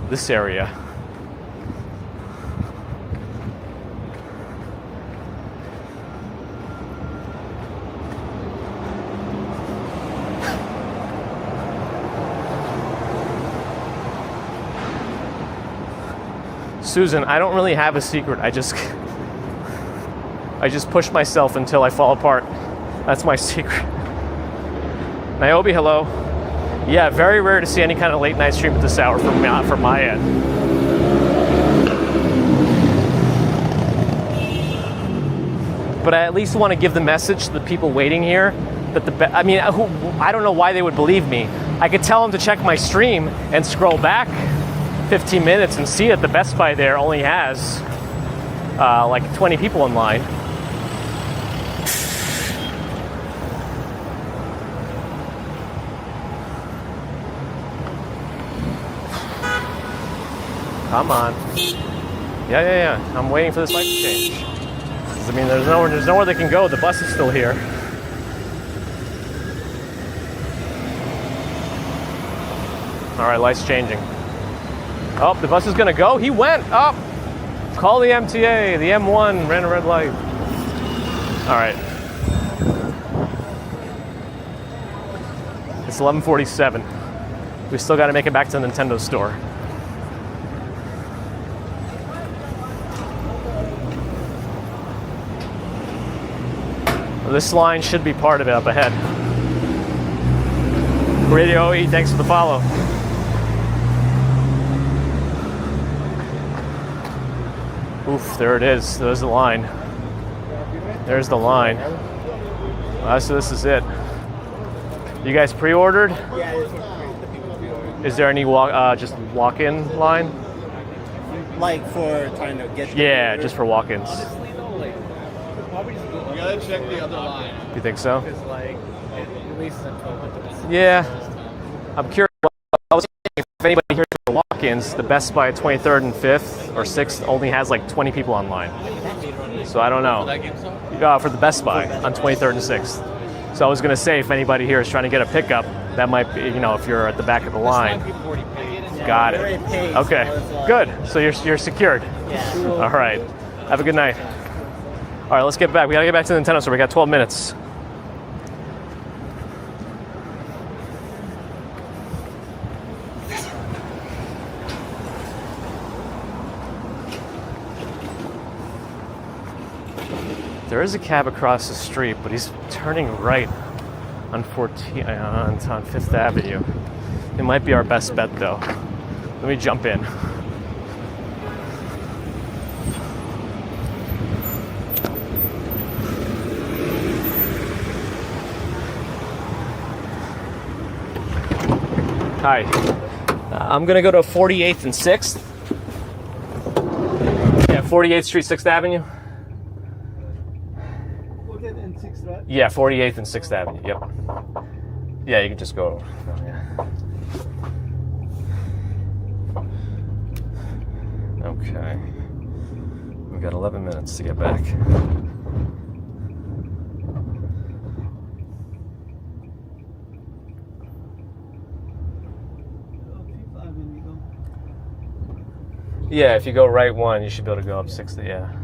this area. Susan, I don't really have a secret. I just push myself until I fall apart. That's my secret. Niobe, hello. Yeah, very rare to see any kind of late night stream at this hour from my end. But I at least want to give the message to the people waiting here that I don't know why they would believe me. I could tell them to check my stream and scroll back 15 minutes and see that the Best Buy there only has like 20 people in line. Come on. Yeah. I'm waiting for this light to change. I mean, there's nowhere they can go. The bus is still here. All right, light's changing. Oh, the bus is gonna go. He went up. Call the MTA. The M1 ran a red light. All right. It's 11:47. We still got to make it back to the Nintendo store. Well, this line should be part of it up ahead. Radio OE, thanks for the follow. Oof, there it is. There's the line. There's the line. So this is it. You guys pre-ordered? Yeah, this one's the people pre-ordered. Is there any just walk-in line? Like for trying to get. Yeah, just for walk-ins. Honestly though, like probably just go. You gotta check the other line. You think so? Because like it releases at 12. Yeah. I'm curious. I was thinking if anybody here for walk-ins, the Best Buy at 23rd and 5th or 6th only has like 20 people online. So I don't know. For the Best Buy on 23rd and 6th. So I was going to say, if anybody here is trying to get a pickup, that might be, if you're at the back of the line. Got it. Okay, good. So you're secured. Yeah. All right. Have a good night. All right, let's get back. We got to get back to the Nintendo store. We got 12 minutes. There is a cab across the street, but he's turning right on 5th Avenue. It might be our best bet, though. Let me jump in. Hi. I'm gonna go to 48th and 6th. Yeah, 48th Street, 6th Avenue. And 6th, right? Yeah, 48th and 6th Avenue, yep. Yeah, you can just go. Yeah. Okay. We've got 11 minutes to get back. Yeah, if you go right one, you should be able to go up 6th, yeah.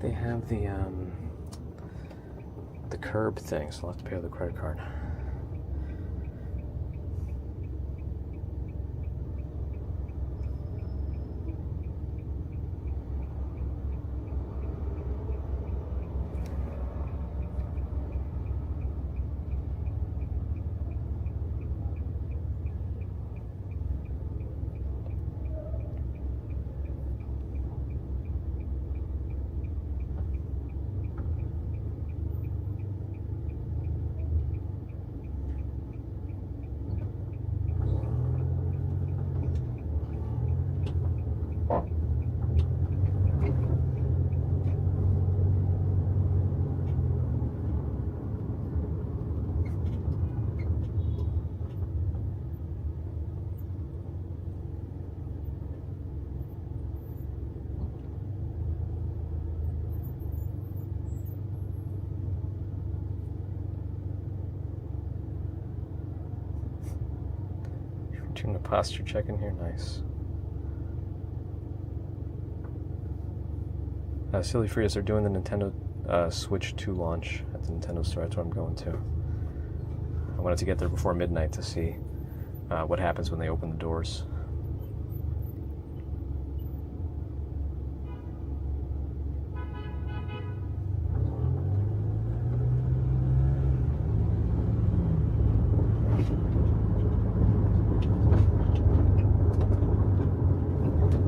They have the curb thing, so I'll have to pay with a credit card. Doing a posture check in here, nice. Silly Frias are doing the Nintendo Switch 2 launch at the Nintendo store. That's where I'm going to. I wanted to get there before midnight to see what happens when they open the doors.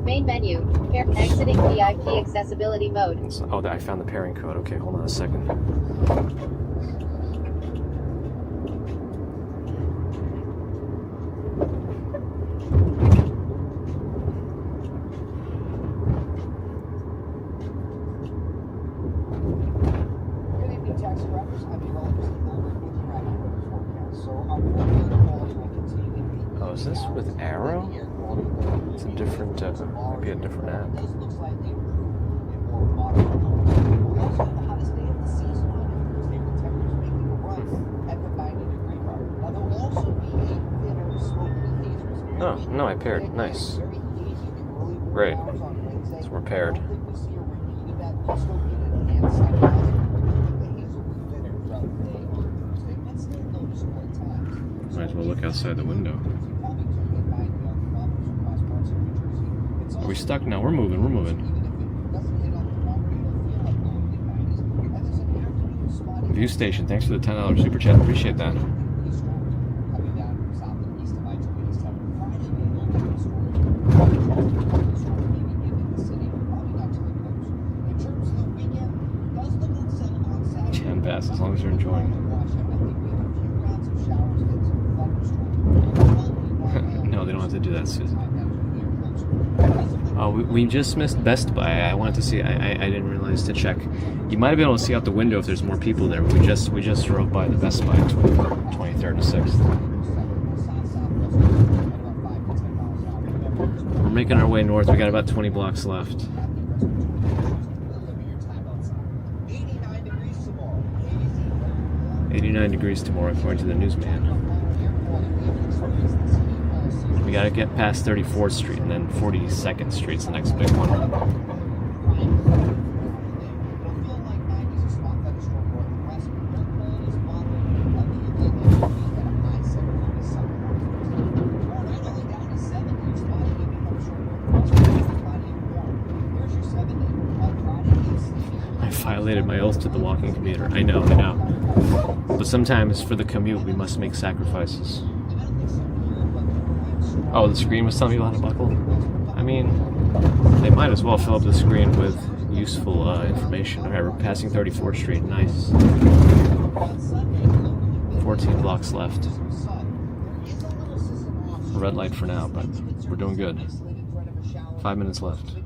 Main menu. Exiting VIP accessibility mode. Oh, I found the pairing code. Okay, hold on a second. Good evening, taxi drivers. I'm your relative Bowen Yang forecast. So I'm looking at quality will continue. Oh, is this with Arrow? It's a different, maybe a different app. This looks like a more modern home. We also have the hottest day of the season on Thursday with temperatures making a run at the 90-degree mark. Now there will also be a thinner smoky haze. Oh, no, I paired. Nice. Great. So we're paired. Might as well look outside the window. Are we stuck? No, we're moving, we're moving. View station, thanks for the $10 super chat. Appreciate that. Pass as long as you're enjoying. No, they don't have to do that, Susan. Oh, we just missed Best Buy. I wanted to see. I didn't realize to check. You might have been able to see out the window if there's more people there. We just drove by the Best Buy, 23rd and 6th. We're making our way north. We got about 20 blocks left. 89 degrees tomorrow, according to the newsman. We gotta get past 34th Street, and then 42nd Street's the next big one. I violated my oath to the walking commuter. I know. But sometimes, for the commute, we must make sacrifices. Oh, the screen was telling me how to buckle? I mean, they might as well fill up the screen with useful information. Alright, we're passing 34th Street. Nice. 14 blocks left. Red light for now, but we're doing good. 5 minutes left.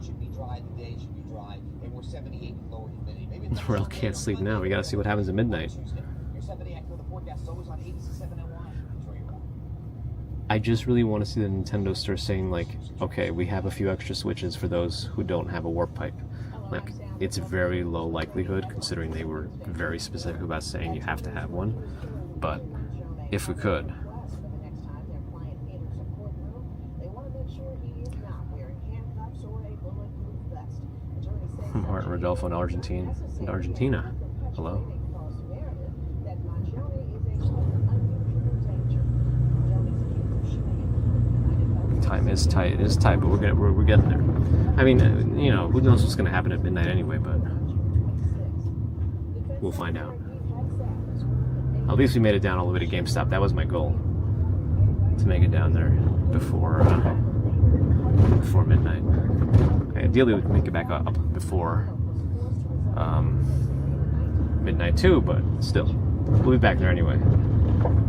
Rail can't sleep now. We gotta see what happens at midnight. I just really want to see the Nintendo store saying, like, okay, we have a few extra switches for those who don't have a warp pipe. Like, it's very low likelihood, considering they were very specific about saying you have to have one. But if we could. Martin Rodolfo in Argentina. Hello. Time is tight. It is tight, but we're getting there. I mean, you know, who knows what's going to happen at midnight anyway? But we'll find out. At least we made it down all the way to Gamestop. That was my goal, to make it down there before midnight. Ideally, we can make it back up before midnight too, but still, we'll be back there anyway,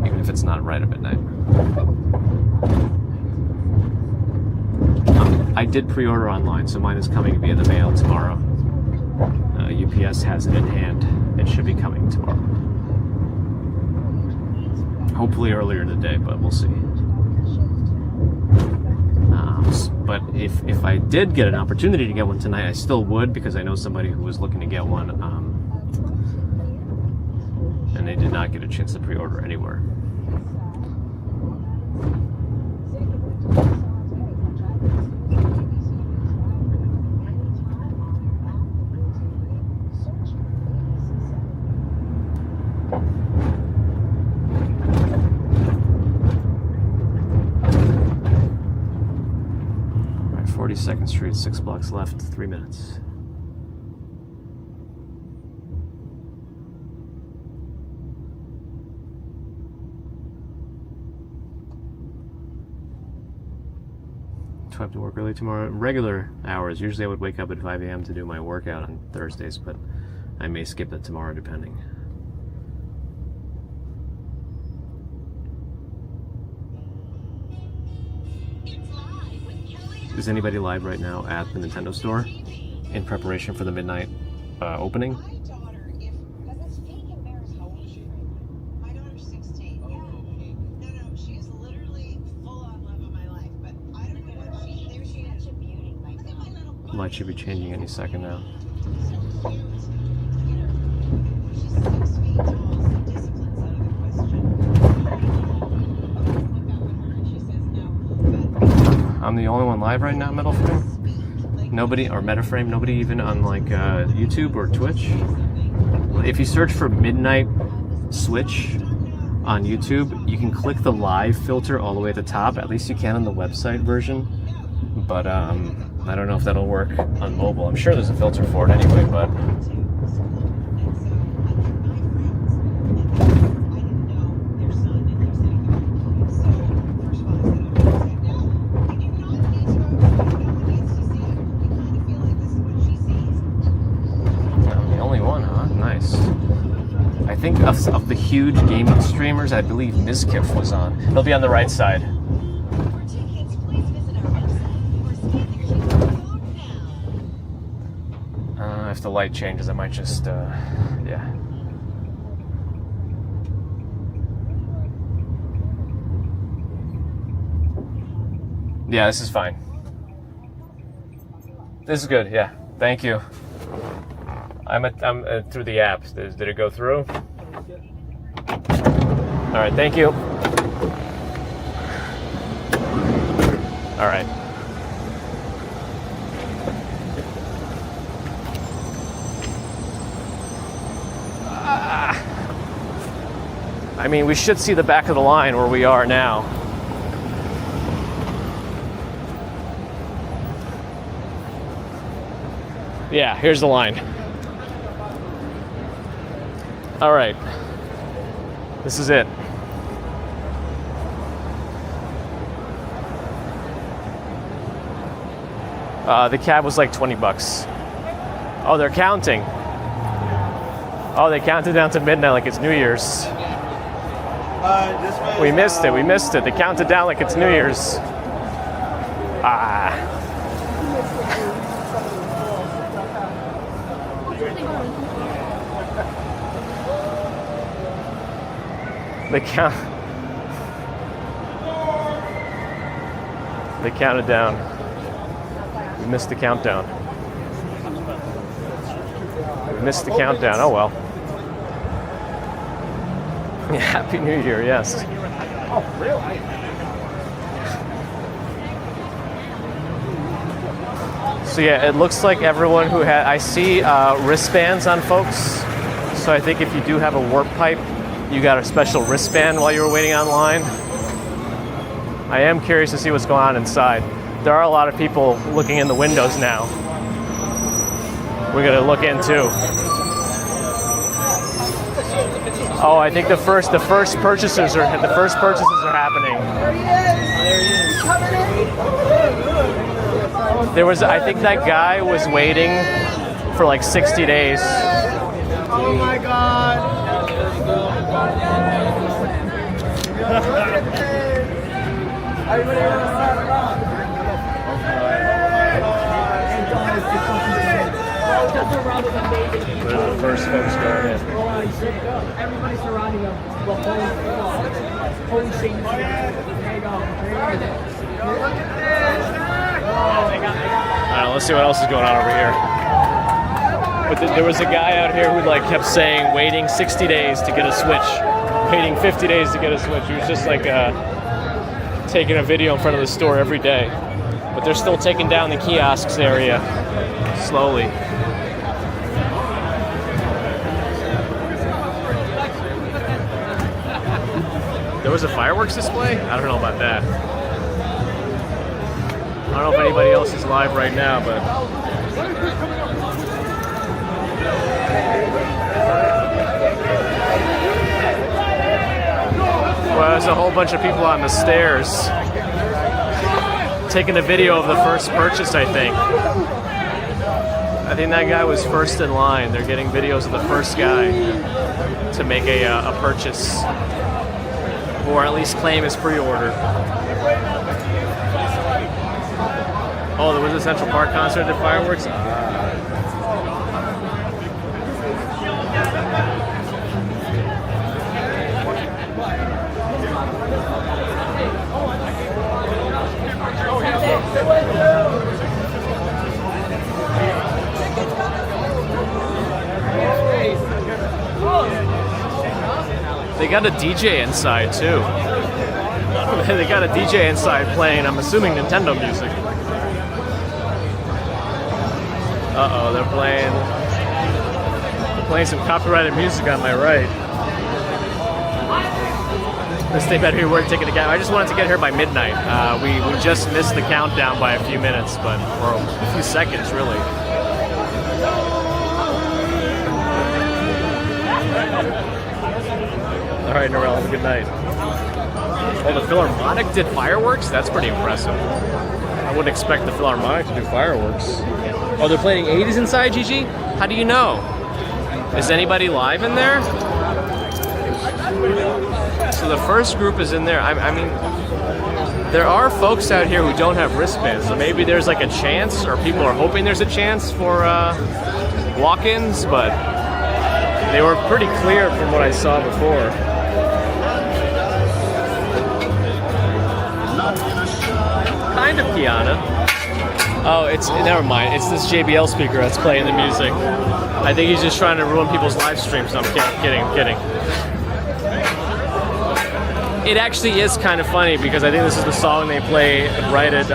even if it's not right at midnight. I did pre-order online, so mine is coming via the mail tomorrow. UPS has it in hand. It should be coming tomorrow. Hopefully earlier in the day, but we'll see. But if I did get an opportunity to get one tonight, I still would, because I know somebody who was looking to get one, and they did not get a chance to pre-order anywhere. 42nd Street, 6 blocks left, 3 minutes. Do I have to work early tomorrow? Regular hours. Usually I would wake up at 5 a.m. to do my workout on Thursdays, but I may skip it tomorrow depending. Is anybody live right now at the Nintendo store in preparation for the midnight opening? My daughter, because it's fake embarrassed, how old is she right now? My daughter's 16. No, she's literally full on love of my life, but I don't know what she's commuting like that. Might should be changing any second now. So cute. She's 6 feet tall, so discipline's out of the question. Look up with her and she says no. I'm the only one live right now, Metal Frame? Nobody, or Metaframe, nobody even on like YouTube or Twitch? If you search for Midnight Switch on YouTube, you can click the live filter all the way at the top. At least you can on the website version. But I don't know if that'll work on mobile. I'm sure there's a filter for it anyway, but... I think of the huge gaming streamers, I believe Mizkif was on. He'll be on the right side. If the light changes, I might just, yeah. Yeah, this is fine. This is good, yeah. Thank you. I'm through the app. Did it go through? All right, thank you. All right. I mean, we should see the back of the line where we are now. Yeah, here's the line. All right, this is it. The cab was like 20 bucks. Oh, they're counting. Oh, they counted down to midnight like it's New Year's. We missed it. They counted down like it's New Year's. Ah. They counted down. We missed the countdown. We missed the countdown. Oh well. Yeah, Happy New Year, yes. Oh, really? So yeah, it looks like everyone who had... I see wristbands on folks. So I think if you do have a warp pipe, you got a special wristband while you were waiting online. I am curious to see what's going on inside. There are a lot of people looking in the windows now. We're gonna look in too. Oh, I think the first purchases are happening. There was, I think that guy was waiting for like 60 days. Oh my God. They're the first folks going in. Everybody's surrounding him. Holy shit. There you go. Alright, let's see what else is going on over here. But there was a guy out here who like kept saying waiting 60 days to get a Switch, waiting 50 days to get a Switch. He was just like taking a video in front of the store every day. But they're still taking down the kiosks area slowly. There was a fireworks display? I don't know about that. don't know if anybody else is live right now, but well, there's a whole bunch of people on the stairs taking a video of the first purchase, I think. I think that guy was first in line. They're getting videos of the first guy to make a purchase, or at least claim his pre-order. Oh, there was a Central Park concert at fireworks? They got a DJ inside too. They got a DJ inside playing, I'm assuming, Nintendo music. Uh-oh, they're playing some copyrighted music on my right. They better be worth taking a gap. I just wanted to get here by midnight. We just missed the countdown by a few minutes, or a few seconds, really. All right, Norel, have a good night. Oh, the Philharmonic did fireworks? That's pretty impressive. I wouldn't expect the Philharmonic to do fireworks. Oh, they're playing 80s inside, Gigi? How do you know? Is anybody live in there? So the first group is in there. I mean, there are folks out here who don't have wristbands, so maybe there's like a chance, or people are hoping there's a chance for walk-ins, but they were pretty clear from what I saw before. Kind of piano. Oh, never mind. It's this JBL speaker that's playing the music. I think he's just trying to ruin people's live streams. No, I'm kidding. It actually is kind of funny because I think this is the song they play right at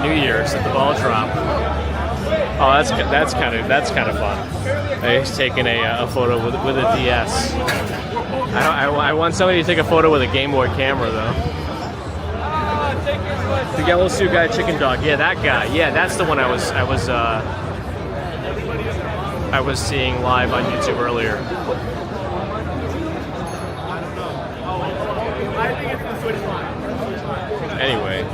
New Year's at the ball drop. Oh, that's kind of fun. He's taking a photo with a DS. I want somebody to take a photo with a Game Boy camera though. The yellow suit guy, chicken dog. Yeah, that guy. Yeah, that's the one I was seeing live on YouTube earlier. Anyway.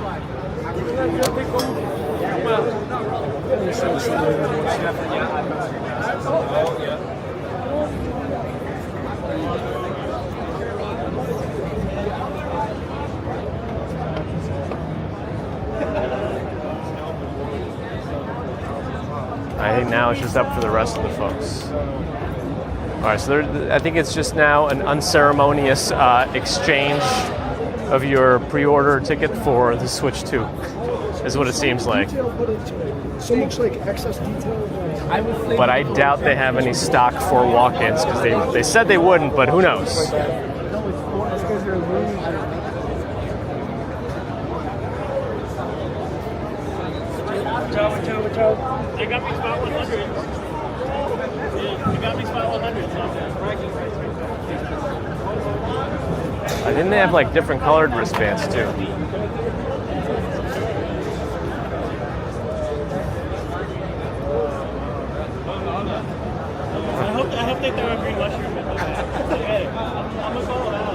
I think now it's just up for the rest of the folks. All right, so I think it's just now an unceremonious exchange of your pre-order ticket for the Switch 2, is what it seems like. So much like excess detail. But I doubt they have any stock for walk-ins because they said they wouldn't, but who knows? They got me spot 100. They got me spot 100. I think they have like different colored wristbands too. I hope they throw a green mushroom in there. Hey, I'm gonna call it out.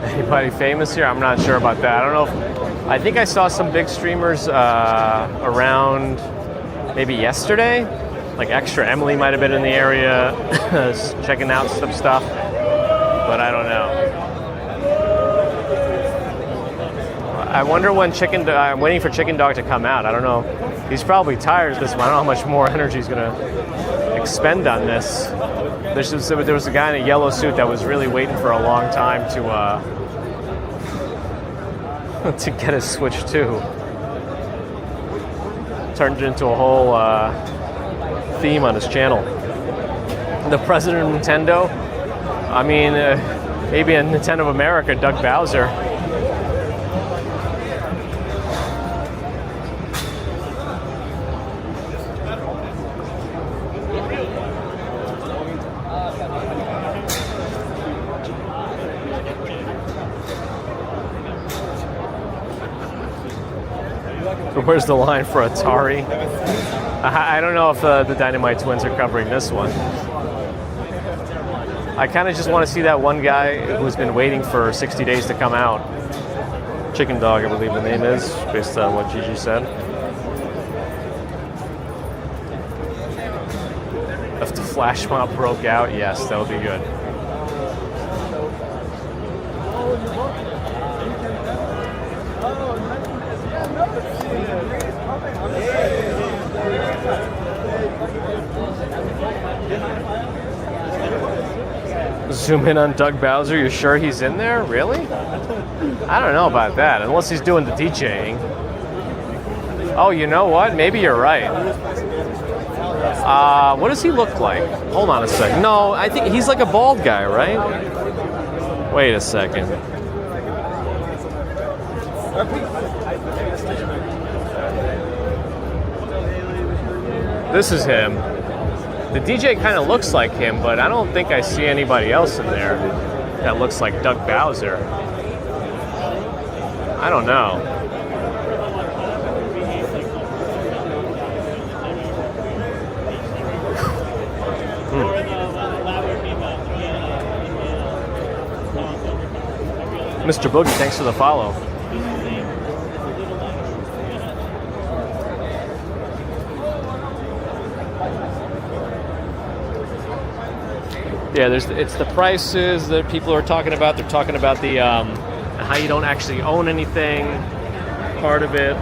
Anybody famous here? I'm not sure about that. I don't know I think I saw some big streamers around maybe yesterday. Like Extra Emily might have been in the area checking out some stuff, but I don't know. I wonder when I'm waiting for Chicken Dog to come out. I don't know. He's probably tired at this one. I don't know how much more energy he's going to expend on this. There was a guy in a yellow suit that was really waiting for a long time to get his Switch 2. Turned it into a whole theme on his channel. The president of Nintendo, I mean, maybe in Nintendo of America, Doug Bowser. Where's the line for Atari? I don't know if the Dynamite Twins are covering this one. I kind of just want to see that one guy who's been waiting for 60 days to come out. Chicken Dog, I believe the name is, based on what Gigi said. If the flash mob broke out, yes, that would be good. Zoom in on Doug Bowser. You're sure he's in there? Really? I don't know about that, unless he's doing the DJing. Oh, you know what? Maybe you're right. What does he look like? Hold on a second. No, I think he's like a bald guy, right? Wait a second. This is him. The DJ kind of looks like him, but I don't think I see anybody else in there that looks like Doug Bowser. I don't know. Mr. Boogie, thanks for the follow. Yeah, it's the prices that people are talking about. They're talking about the how you don't actually own anything, part of it.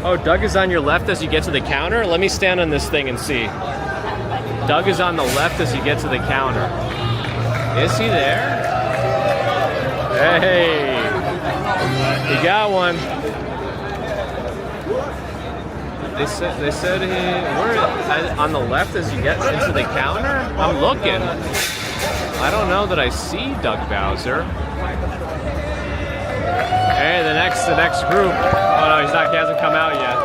Oh, Doug is on your left as you get to the counter? Let me stand on this thing and see. Doug is on the left as you get to the counter. Is he there? Hey, he got one. They said we're on the left as you get into the counter. I'm looking. I don't know that I see Doug Bowser. Hey, the next group. Oh no, he hasn't come out yet.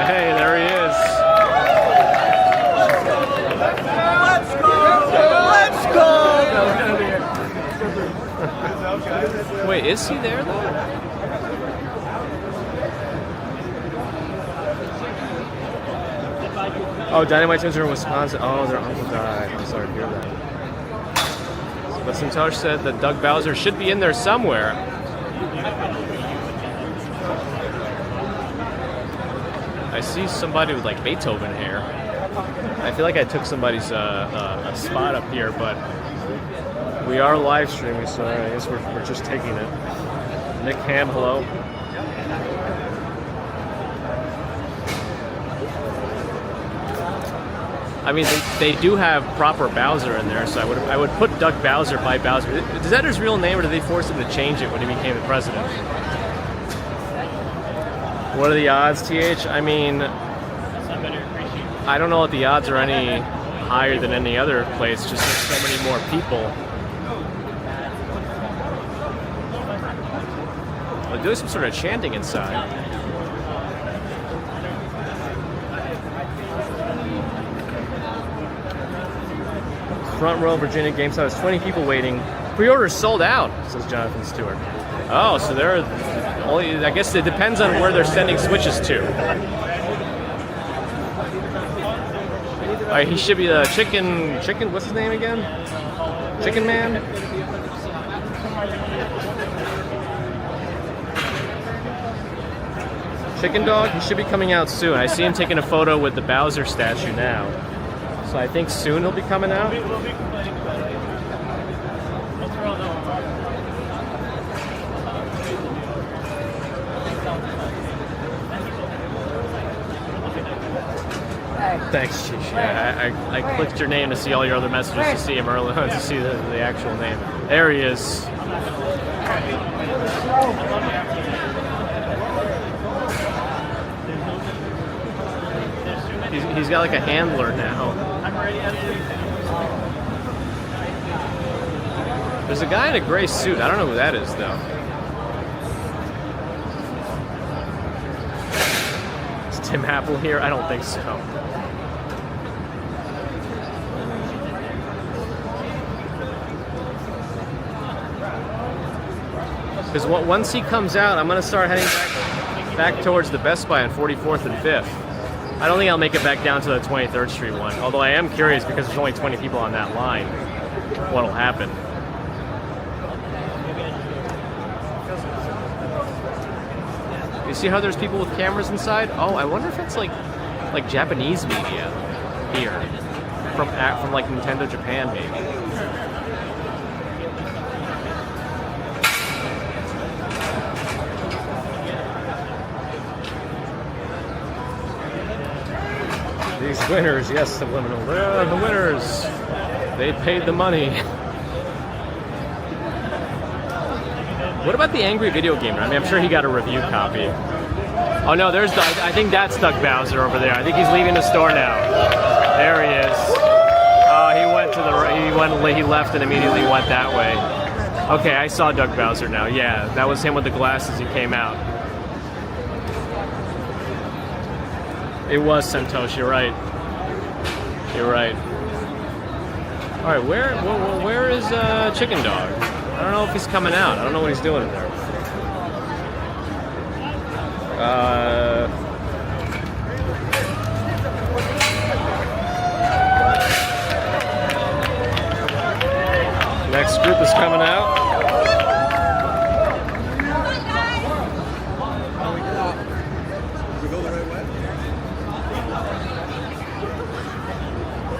Hey, there he is. Let's go! Wait, is he there though? Oh, Dynamite Twins are in Wisconsin. Oh, their uncle died. I'm sorry to hear that. But Sintosh said that Doug Bowser should be in there somewhere. I see somebody with like Beethoven hair. I feel like I took somebody's a spot up here, but we are live streaming, so I guess we're just taking it. Nick Ham, hello. I mean, they do have proper Bowser in there, so I would put Doug Bowser by Bowser. Is that his real name, or did they force him to change it when he became the president? What are the odds, TH? I mean, I don't know what the odds are any higher than any other place, just there's so many more people. They're doing some sort of chanting inside. Front row, Virginia Gamestop has 20 people waiting. Pre-orders sold out, says Jonathan Stewart. Oh, so they're only, I guess it depends on where they're sending switches to. He should be the chicken, what's his name again? Chicken Man? Chicken Dog? He should be coming out soon. I see him taking a photo with the Bowser statue now. So I think soon he'll be coming out. Thanks, Shish. Yeah, I clicked your name to see all your other messages to see him earlier, to see the actual name. There he is. He's got like a handler now. There's a guy in a gray suit. I don't know who that is though. Is Tim Apple here? I don't think so. Because once he comes out, I'm gonna start heading back. back towards the Best Buy on 44th and 5th. I don't think I'll make it back down to the 23rd Street one, although I am curious because there's only 20 people on that line. What'll happen? You see how there's people with cameras inside? Oh, I wonder if it's like Japanese media here from like Nintendo Japan maybe. These winners, yes, the winners. They paid the money. What about the Angry Video Gamer? I mean, I'm sure he got a review copy. Oh no, there's I think that's Doug Bowser over there. I think he's leaving the store now. There he is. Oh, he left and immediately went that way. Okay, I saw Doug Bowser now. Yeah, that was him with the glasses. He came out. It was Santosh. You're right. You're right. All right, where is Chicken Dog? I don't know if he's coming out. I don't know what he's doing there. Next group is coming out.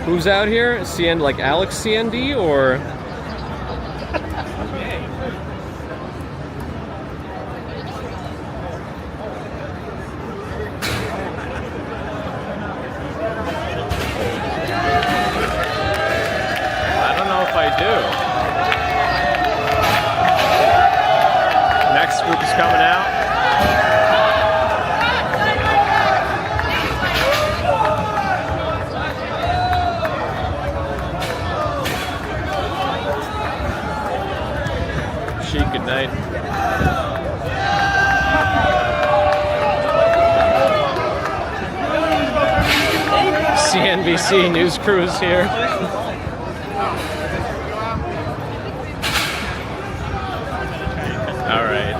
Who's out here? CN, like Alex CND or? I don't know if I do. Next group is coming out. Good night. CNBC news crews here. All right.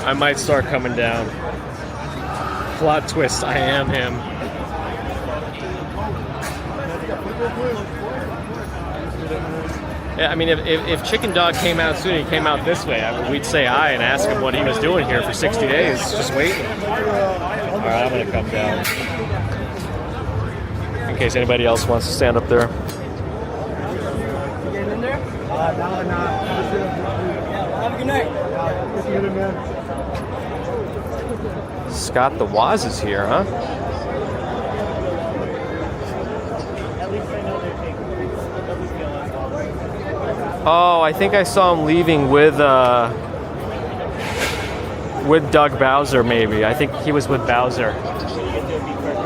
I might start coming down. Plot twist, I am him. Yeah, I mean, if Chicken Dog came out soon, he came out this way, we'd say hi and ask him what he was doing here for 60 days, just waiting. All right, I'm going to come down. In case anybody else wants to stand up there. You getting in there? No. Have a good night. Scott the Waz is here, huh? Oh, I think I saw him leaving with Doug Bowser, maybe. I think he was with Bowser.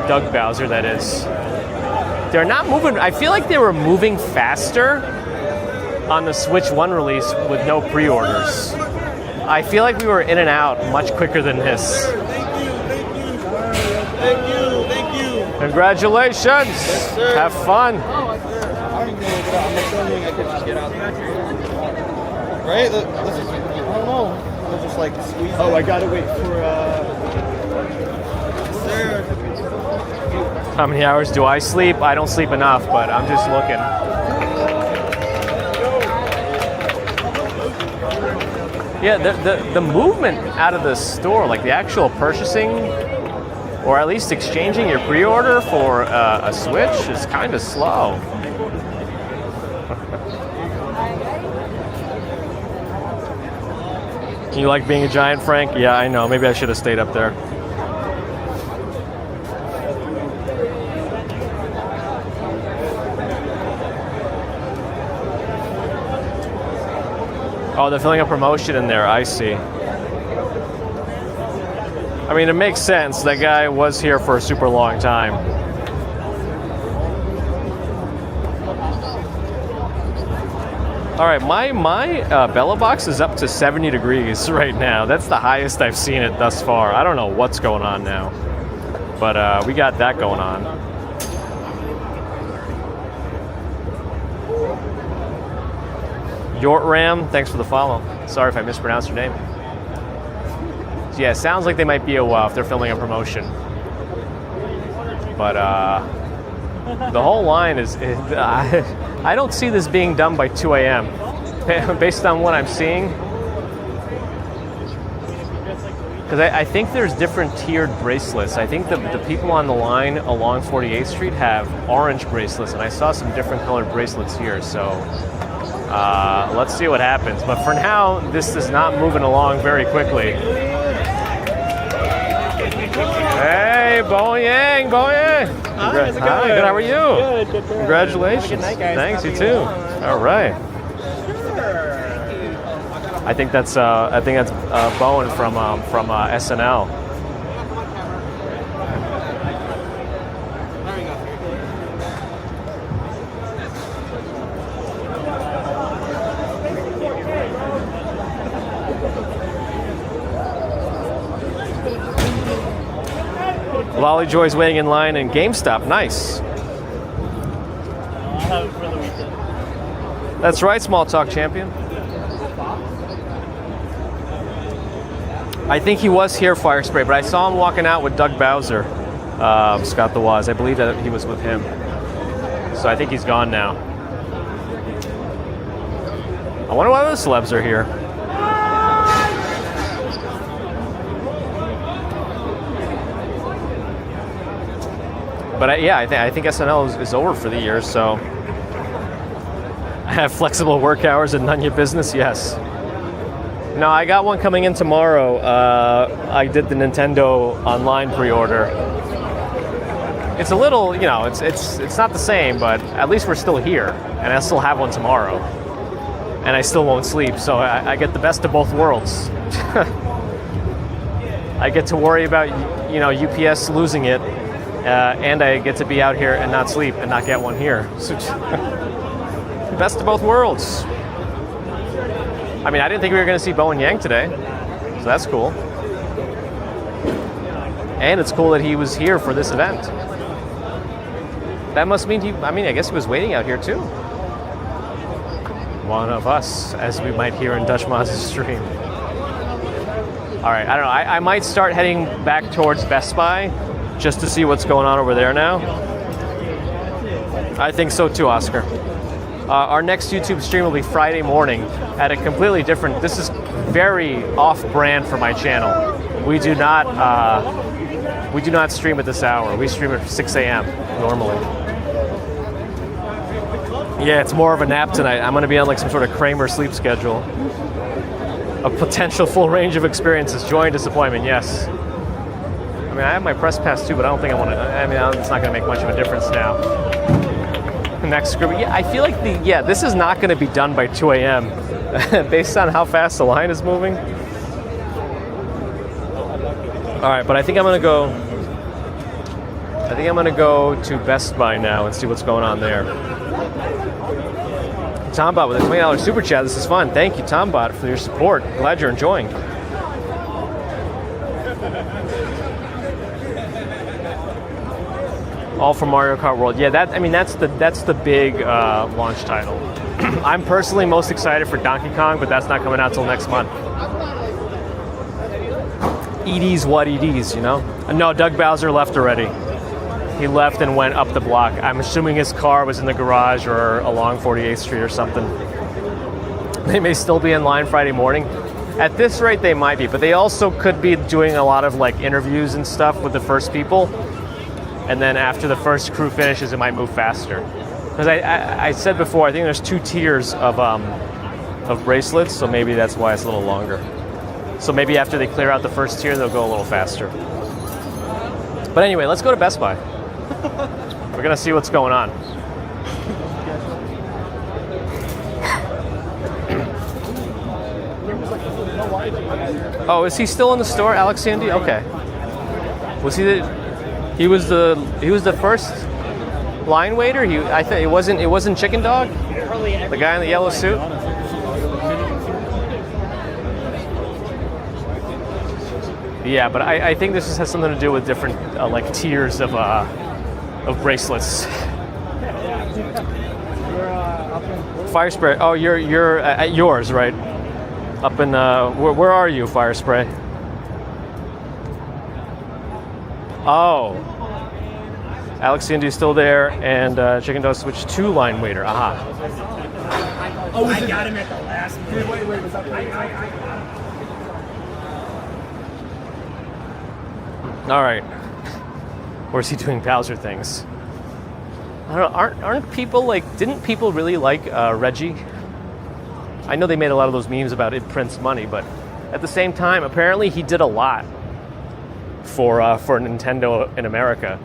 Doug Bowser, that is. They're not moving. I feel like they were moving faster on the Switch 1 release with no pre-orders. I feel like we were in and out much quicker than this. Thank you. Congratulations. Yes, sir. Have fun. I'm assuming I could just get out there. Right? This is, I don't know. I'll just like squeeze. Oh, I gotta wait for. Sir. How many hours do I sleep? I don't sleep enough, but I'm just looking. Yeah, the movement out of the store, like the actual purchasing, or at least exchanging your pre-order for a Switch, is kind of slow. You like being a giant, Frank? Yeah, I know. Maybe I should have stayed up there. Oh, they're filling a promotion in there. I see. I mean, it makes sense. That guy was here for a super long time. All right, my Bella box is up to 70 degrees right now. That's the highest I've seen it thus far. I don't know what's going on now, but we got that going on. Yort Ram, thanks for the follow. Sorry if I mispronounced your name. Yeah, it sounds like they might be a while if they're filming a promotion. But the whole line is I don't see this being done by 2 a.m. based on what I'm seeing. Because I think there's different tiered bracelets. I think the people on the line along 48th Street have orange bracelets, and I saw some different colored bracelets here. So let's see what happens. But for now, this is not moving along very quickly. Hey, Bowen Yang, Bowen Yang. Hi, how's it going? Hi, good. How are you? Good, good. Congratulations. Have a good night, guys. Thanks, you Happy too. long. All right. I think that's Bowen from SNL. Lolly Joy's waiting in line in Gamestop. Nice. I'll have it for the weekend. That's right, Small Talk Champion. I think he was here, Fire Spray, but I saw him walking out with Doug Bowser, Scott the Waz. I believe that he was with him. So I think he's gone now. I wonder why those celebs are here. But I think SNL is over for the year, so I have flexible work hours and none of your business, yes. No, I got one coming in tomorrow. I did the Nintendo online pre-order. It's a little, it's not the same, but at least we're still here, and I still have one tomorrow, and I still won't sleep, so I get the best of both worlds. I get to worry about, UPS losing it, and I get to be out here and not sleep and not get one here. So, best of both worlds. I mean, I didn't think we were going to see Bowen Yang today, so that's cool. And it's cool that he was here for this event. That must mean I guess he was waiting out here too. One of us, as we might hear in Dutch Maz's stream. All right, I don't know. I might start heading back towards Best Buy just to see what's going on over there now. I think so too, Oscar. Our next YouTube stream will be Friday morning at a completely different. This is very off-brand for my channel. We do not stream at this hour. We stream at 6 a.m. normally. Yeah, it's more of a nap tonight. I'm going to be on like some sort of Kramer sleep schedule. A potential full range of experiences. Joy and disappointment. Yes. I mean, I have my press pass too, but I don't think I want to. I mean, it's not going to make much of a difference now. Next group. Yeah, I feel like this is not going to be done by 2 a.m. based on how fast the line is moving. All right, but I think I'm going to go. I think I'm going to go to Best Buy now and see what's going on there. Tombot with a $20 super chat. This is fun. Thank you, Tombot, for your support. Glad you're enjoying. All from Mario Kart World. Yeah, that's the big launch title. I'm personally most excited for Donkey Kong, but that's not coming out till next month. ED's what ED's, No, Doug Bowser left already. He left and went up the block. I'm assuming his car was in the garage or along 48th Street or something. They may still be in line Friday morning. At this rate, they might be, but they also could be doing a lot of like interviews and stuff with the first people. And then after the first crew finishes, it might move faster. Because I said before, I think there's 2 tiers of bracelets, so maybe that's why it's a little longer. So maybe after they clear out the first tier, they'll go a little faster. But anyway, let's go to Best Buy. We're gonna see what's going on. Oh, is he still in the store, Alex Sandy? Okay. Was he He was the first line waiter. I think it wasn't Chicken Dog, the guy in the yellow suit. Yeah, but I think this has something to do with different like tiers of bracelets. Fire Spray. Oh, you're at yours, right? Up in where are you, Fire Spray? Oh. Alex Indy's still there, and Chicken Dough Switch 2 line waiter. Aha. Oh, I got him at the last minute. Wait, was that All right. Or is he doing Bowser things? I don't know. Aren't people like? Didn't people really like Reggie? I know they made a lot of those memes about it prints money, but at the same time, apparently he did a lot for Nintendo in America.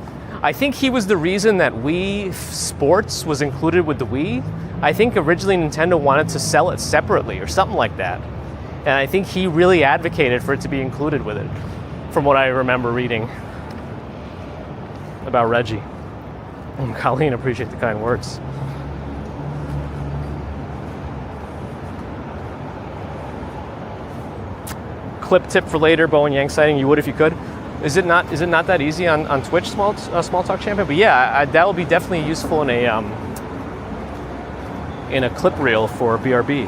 I think he was the reason that Wii Sports was included with the Wii. I think originally Nintendo wanted to sell it separately or something like that. And I think he really advocated for it to be included with it, from what I remember reading about Reggie. Colleen, appreciate the kind words. Clip tip for later, Bowen Yang sighting, you would if you could. Is it not that easy on Twitch, Small Talk Champion? But yeah, that will be definitely useful in a clip reel for BRB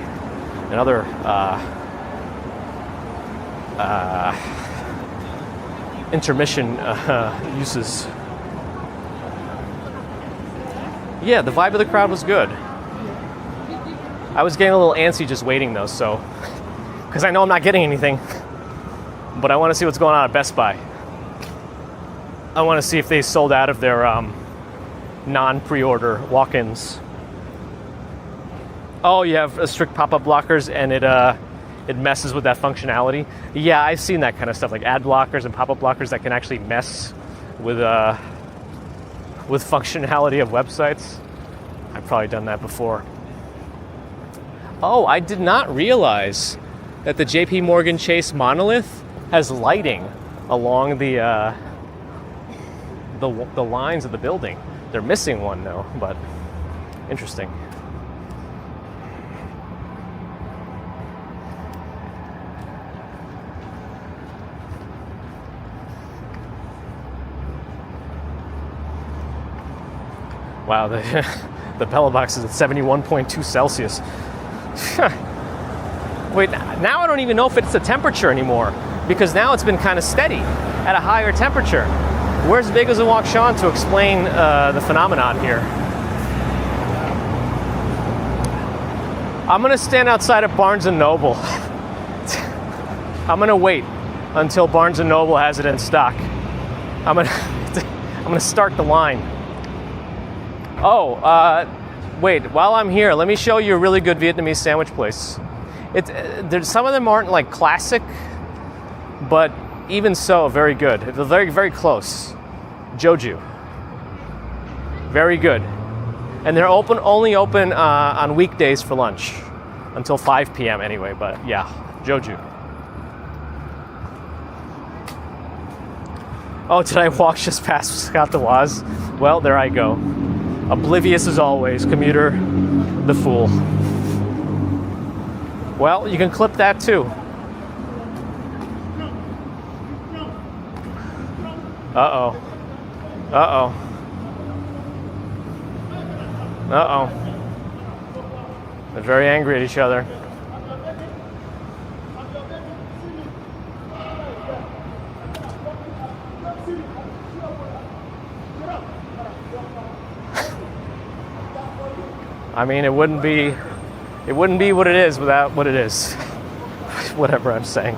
and other intermission uses. Yeah, the vibe of the crowd was good. I was getting a little antsy just waiting though, so because I know I'm not getting anything, but I want to see what's going on at Best Buy. I want to see if they sold out of their non-pre-order walk-ins. Oh, you have strict pop-up blockers, and it messes with that functionality. Yeah, I've seen that kind of stuff, like ad blockers and pop-up blockers that can actually mess with functionality of websites. I've probably done that before. Oh, I did not realize that the JP Morgan Chase monolith has lighting along the lines of the building. They're missing one though, but interesting. Wow, the Bella box is at 71.2 Celsius. Wait, now I don't even know if it's the temperature anymore, because now it's been kind of steady at a higher temperature. Where's Vegas and Walk Sean to explain the phenomenon here? I'm gonna stand outside of Barnes & Noble. I'm gonna wait until Barnes & Noble has it in stock. I'm gonna start the line. Oh, wait, while I'm here, let me show you a really good Vietnamese sandwich place. Some of them aren't like classic, but even so, very good. They're very, very close. Joju. Very good. And they're only open on weekdays for lunch. Until 5 p.m. anyway, but yeah, Joju. Oh, did I walk just past Scott DeWaz? Well, there I go. Oblivious as always, commuter, the fool. Well, you can clip that too. Uh-oh. Uh-oh. Uh-oh. They're very angry at each other. I mean, it wouldn't be what it is without what it is. Whatever I'm saying.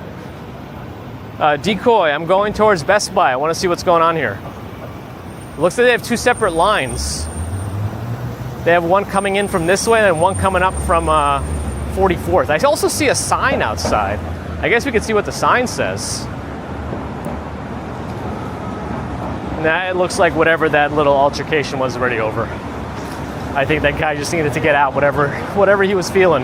Decoy, I'm going towards Best Buy. I want to see what's going on here. It looks like they have two separate lines. They have one coming in from this way and one coming up from 44th. I also see a sign outside. I guess we can see what the sign says. Nah, it looks like whatever that little altercation was already over. I think that guy just needed to get out whatever he was feeling.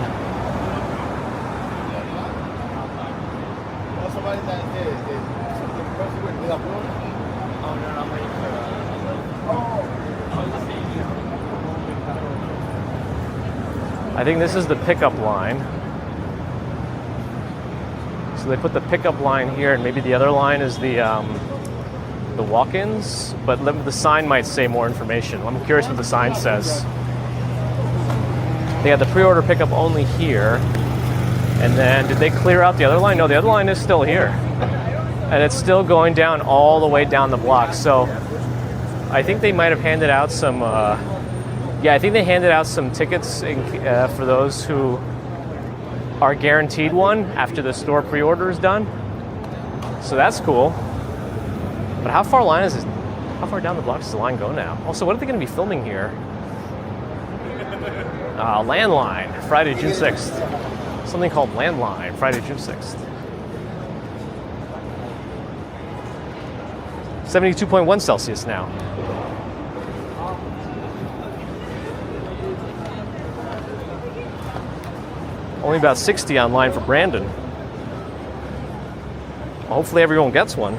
I think this is the pickup line. So they put the pickup line here, and maybe the other line is the walk-ins, but the sign might say more information. I'm curious what the sign says. They had the pre-order pickup only here, and then did they clear out the other line? No, the other line is still here. And it's still going down all the way down the block. So I think they might have handed out some, yeah, I think they handed out some tickets for those who are guaranteed one after the store pre-order is done. So that's cool. But how far down the block does the line go now? Also, what are they going to be filming here? Landline, Friday, June 6th. Something called Landline, Friday, June 6th. 72.1 Celsius now. Only about 60 online for Brandon. Well, hopefully everyone gets one.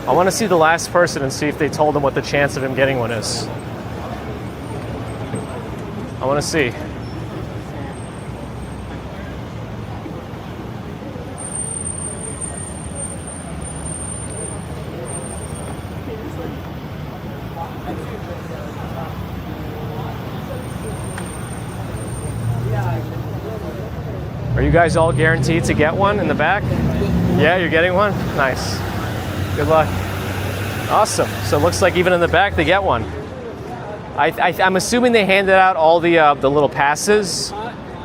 I want to see the last person and see if they told him what the chance of him getting one is. I want to see. Are you guys all guaranteed to get one in the back? Yeah, you're getting one? Nice. Good luck. Awesome. So it looks like even in the back they get one. I'm assuming they handed out all the little passes,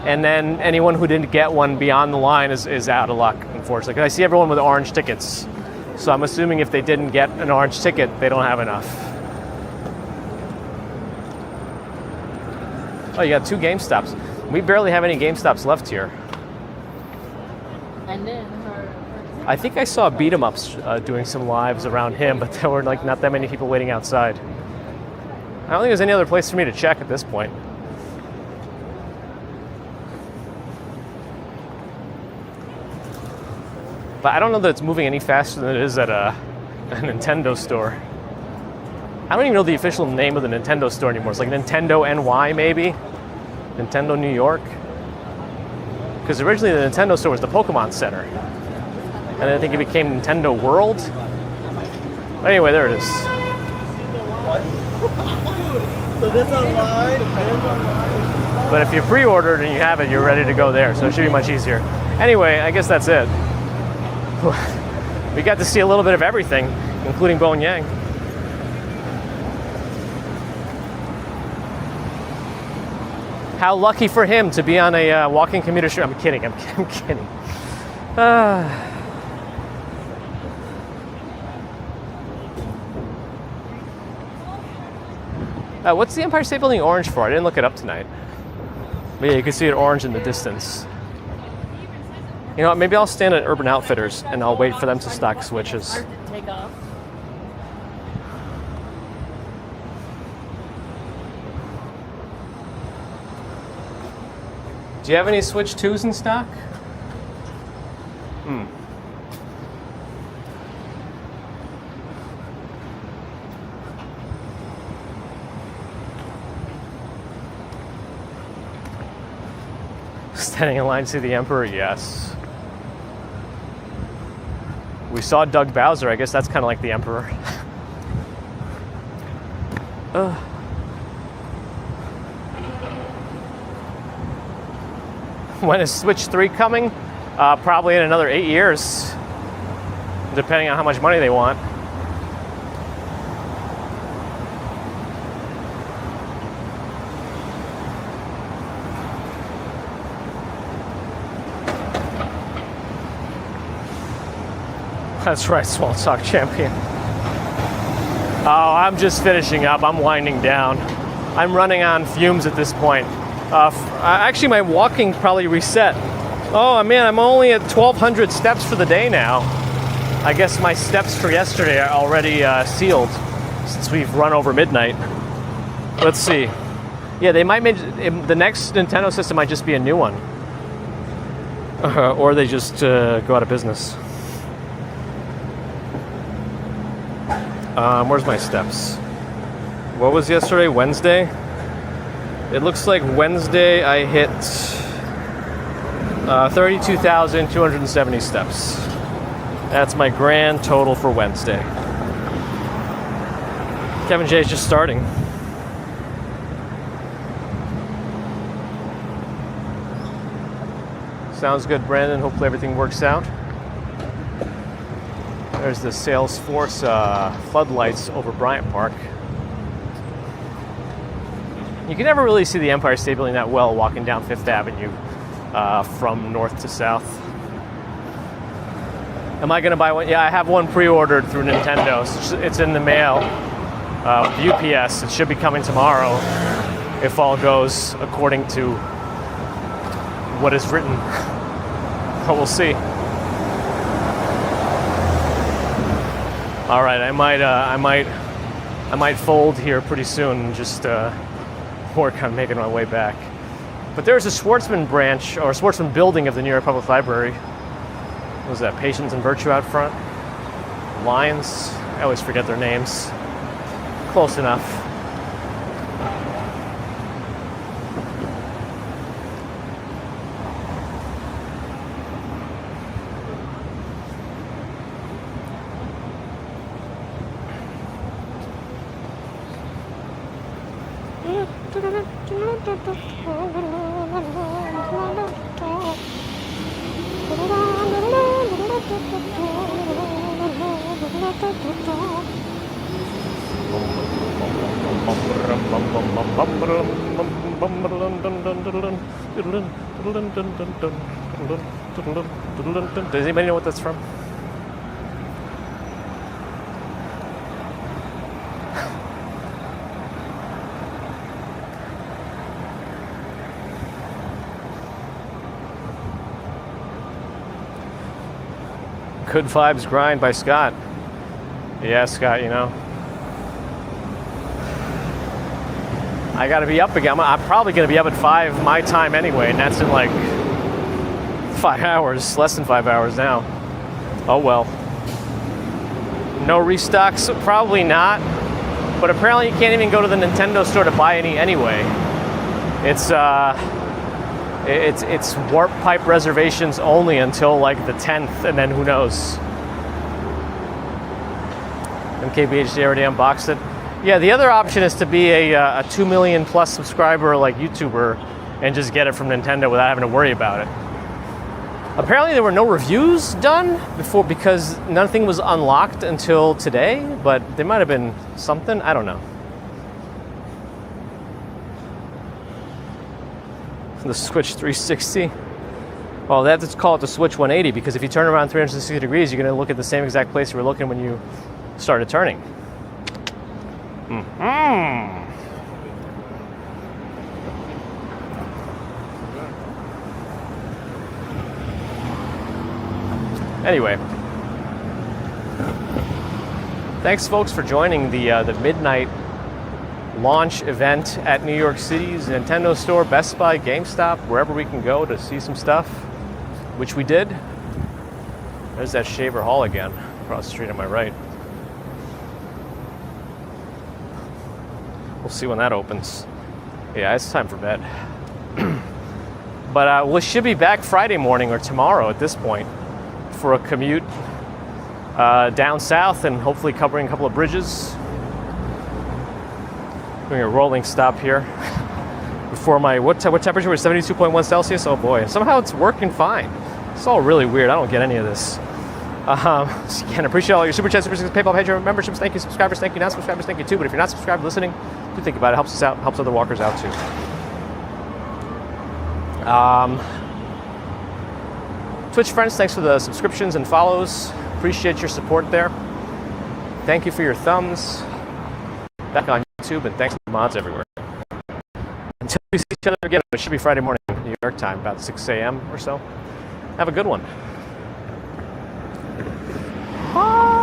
and then anyone who didn't get one beyond the line is out of luck, unfortunately. 'Cause I see everyone with orange tickets. So I'm assuming if they didn't get an orange ticket, they don't have enough. Oh, you got 2 GameStops. We barely have any GameStops left here. And then I think I saw Beat 'em Ups doing some lives around him, but there were like not that many people waiting outside. I don't think there's any other place for me to check at this point. But I don't know that it's moving any faster than it is at a Nintendo store. I don't even know the official name of the Nintendo store anymore. It's like Nintendo NY maybe? Nintendo New York? Because originally the Nintendo store was the Pokemon Center. And then I think it became Nintendo World. But anyway, there it is. So this online, But if you pre-ordered and you have it, you're ready to go there. So it should be much easier. Anyway, I guess that's it. We got to see a little bit of everything, including Bowen Yang. How lucky for him to be on a walking commuter street. I'm kidding. I'm kidding. What's the Empire State Building orange for? I didn't look it up tonight. But yeah, you can see it orange in the distance. You know what? Maybe I'll stand at Urban Outfitters and I'll wait for them to stock Switches. take off. Do you have any Switch 2s in stock? Standing in line to see the Emperor? Yes. We saw Doug Bowser. I guess that's kind of like the Emperor. When is Switch 3 coming? Probably in another 8 years, depending on how much money they want. That's right, Small Talk Champion. Oh, I'm just finishing up. I'm winding down. I'm running on fumes at this point. Actually, my walking probably reset. Oh, man, I'm only at 1,200 steps for the day now. I guess my steps for yesterday are already sealed since we've run over midnight. Let's see. Yeah, they might make the next Nintendo system might just be a new one. Or they just go out of business. Where's my steps? What was yesterday? Wednesday? It looks like Wednesday I hit 32,270 steps. That's my grand total for Wednesday. Kevin J is just starting. Sounds good, Brandon. Hopefully everything works out. There's the Salesforce floodlights over Bryant Park. You can never really see the Empire State Building that well walking down Fifth Avenue from north to south. Am I going to buy one? Yeah, I have one pre-ordered through Nintendo. It's in the mail. UPS. It should be coming tomorrow if all goes according to what is written. But we'll see. All right, I might fold here pretty soon and just work on making my way back. But there's a Schwartzman branch or Schwartzman building of the New York Public Library. What was that? Patience and Virtue out front. Lions. I always forget their names. Close enough. Does anybody know what that's from? Good Vibes Grind by Scott. Yeah, Scott, you know. I gotta be up again. I'm probably gonna be up at 5 my time anyway, and that's in like 5 hours, less than 5 hours now. Oh well. No restocks? Probably not. But apparently you can't even go to the Nintendo store to buy any anyway. It's warp pipe reservations only until like the 10th, and then who knows. MKBHD already unboxed it. Yeah, the other option is to be a 2 million plus subscriber like YouTuber and just get it from Nintendo without having to worry about it. Apparently there were no reviews done before because nothing was unlocked until today, but there might have been something, I don't know. The Switch 360. Well, let's call it the Switch 180 because if you turn around 360 degrees, you're going to look at the same exact place you were looking when you started turning. Anyway, thanks folks for joining the midnight launch event at New York City's Nintendo store, Best Buy, GameStop, wherever we can go to see some stuff, which we did. There's that Shaver Hall again, across the street on my right. We'll see when that opens. Yeah, it's time for bed. But we should be back Friday morning or tomorrow at this point for a commute down south and hopefully covering a couple of bridges. Doing a rolling stop here before my, what temperature was 72.1 Celsius? Oh boy, somehow it's working fine. It's all really weird. I don't get any of this. Again, appreciate all your super chats, super stickers, PayPal, Patreon memberships. Thank you, subscribers. Thank you, non-subscribers. Thank you too. But if you're not subscribed, listening, do think about it. Helps us out. Helps other walkers out too. Twitch friends, thanks for the subscriptions and follows. Appreciate your support there. Thank you for your thumbs. Back on YouTube, and thanks to the mods everywhere. Until we see each other again, it should be Friday morning, New York time, about 6 a.m. or so. Have a good one. Bye.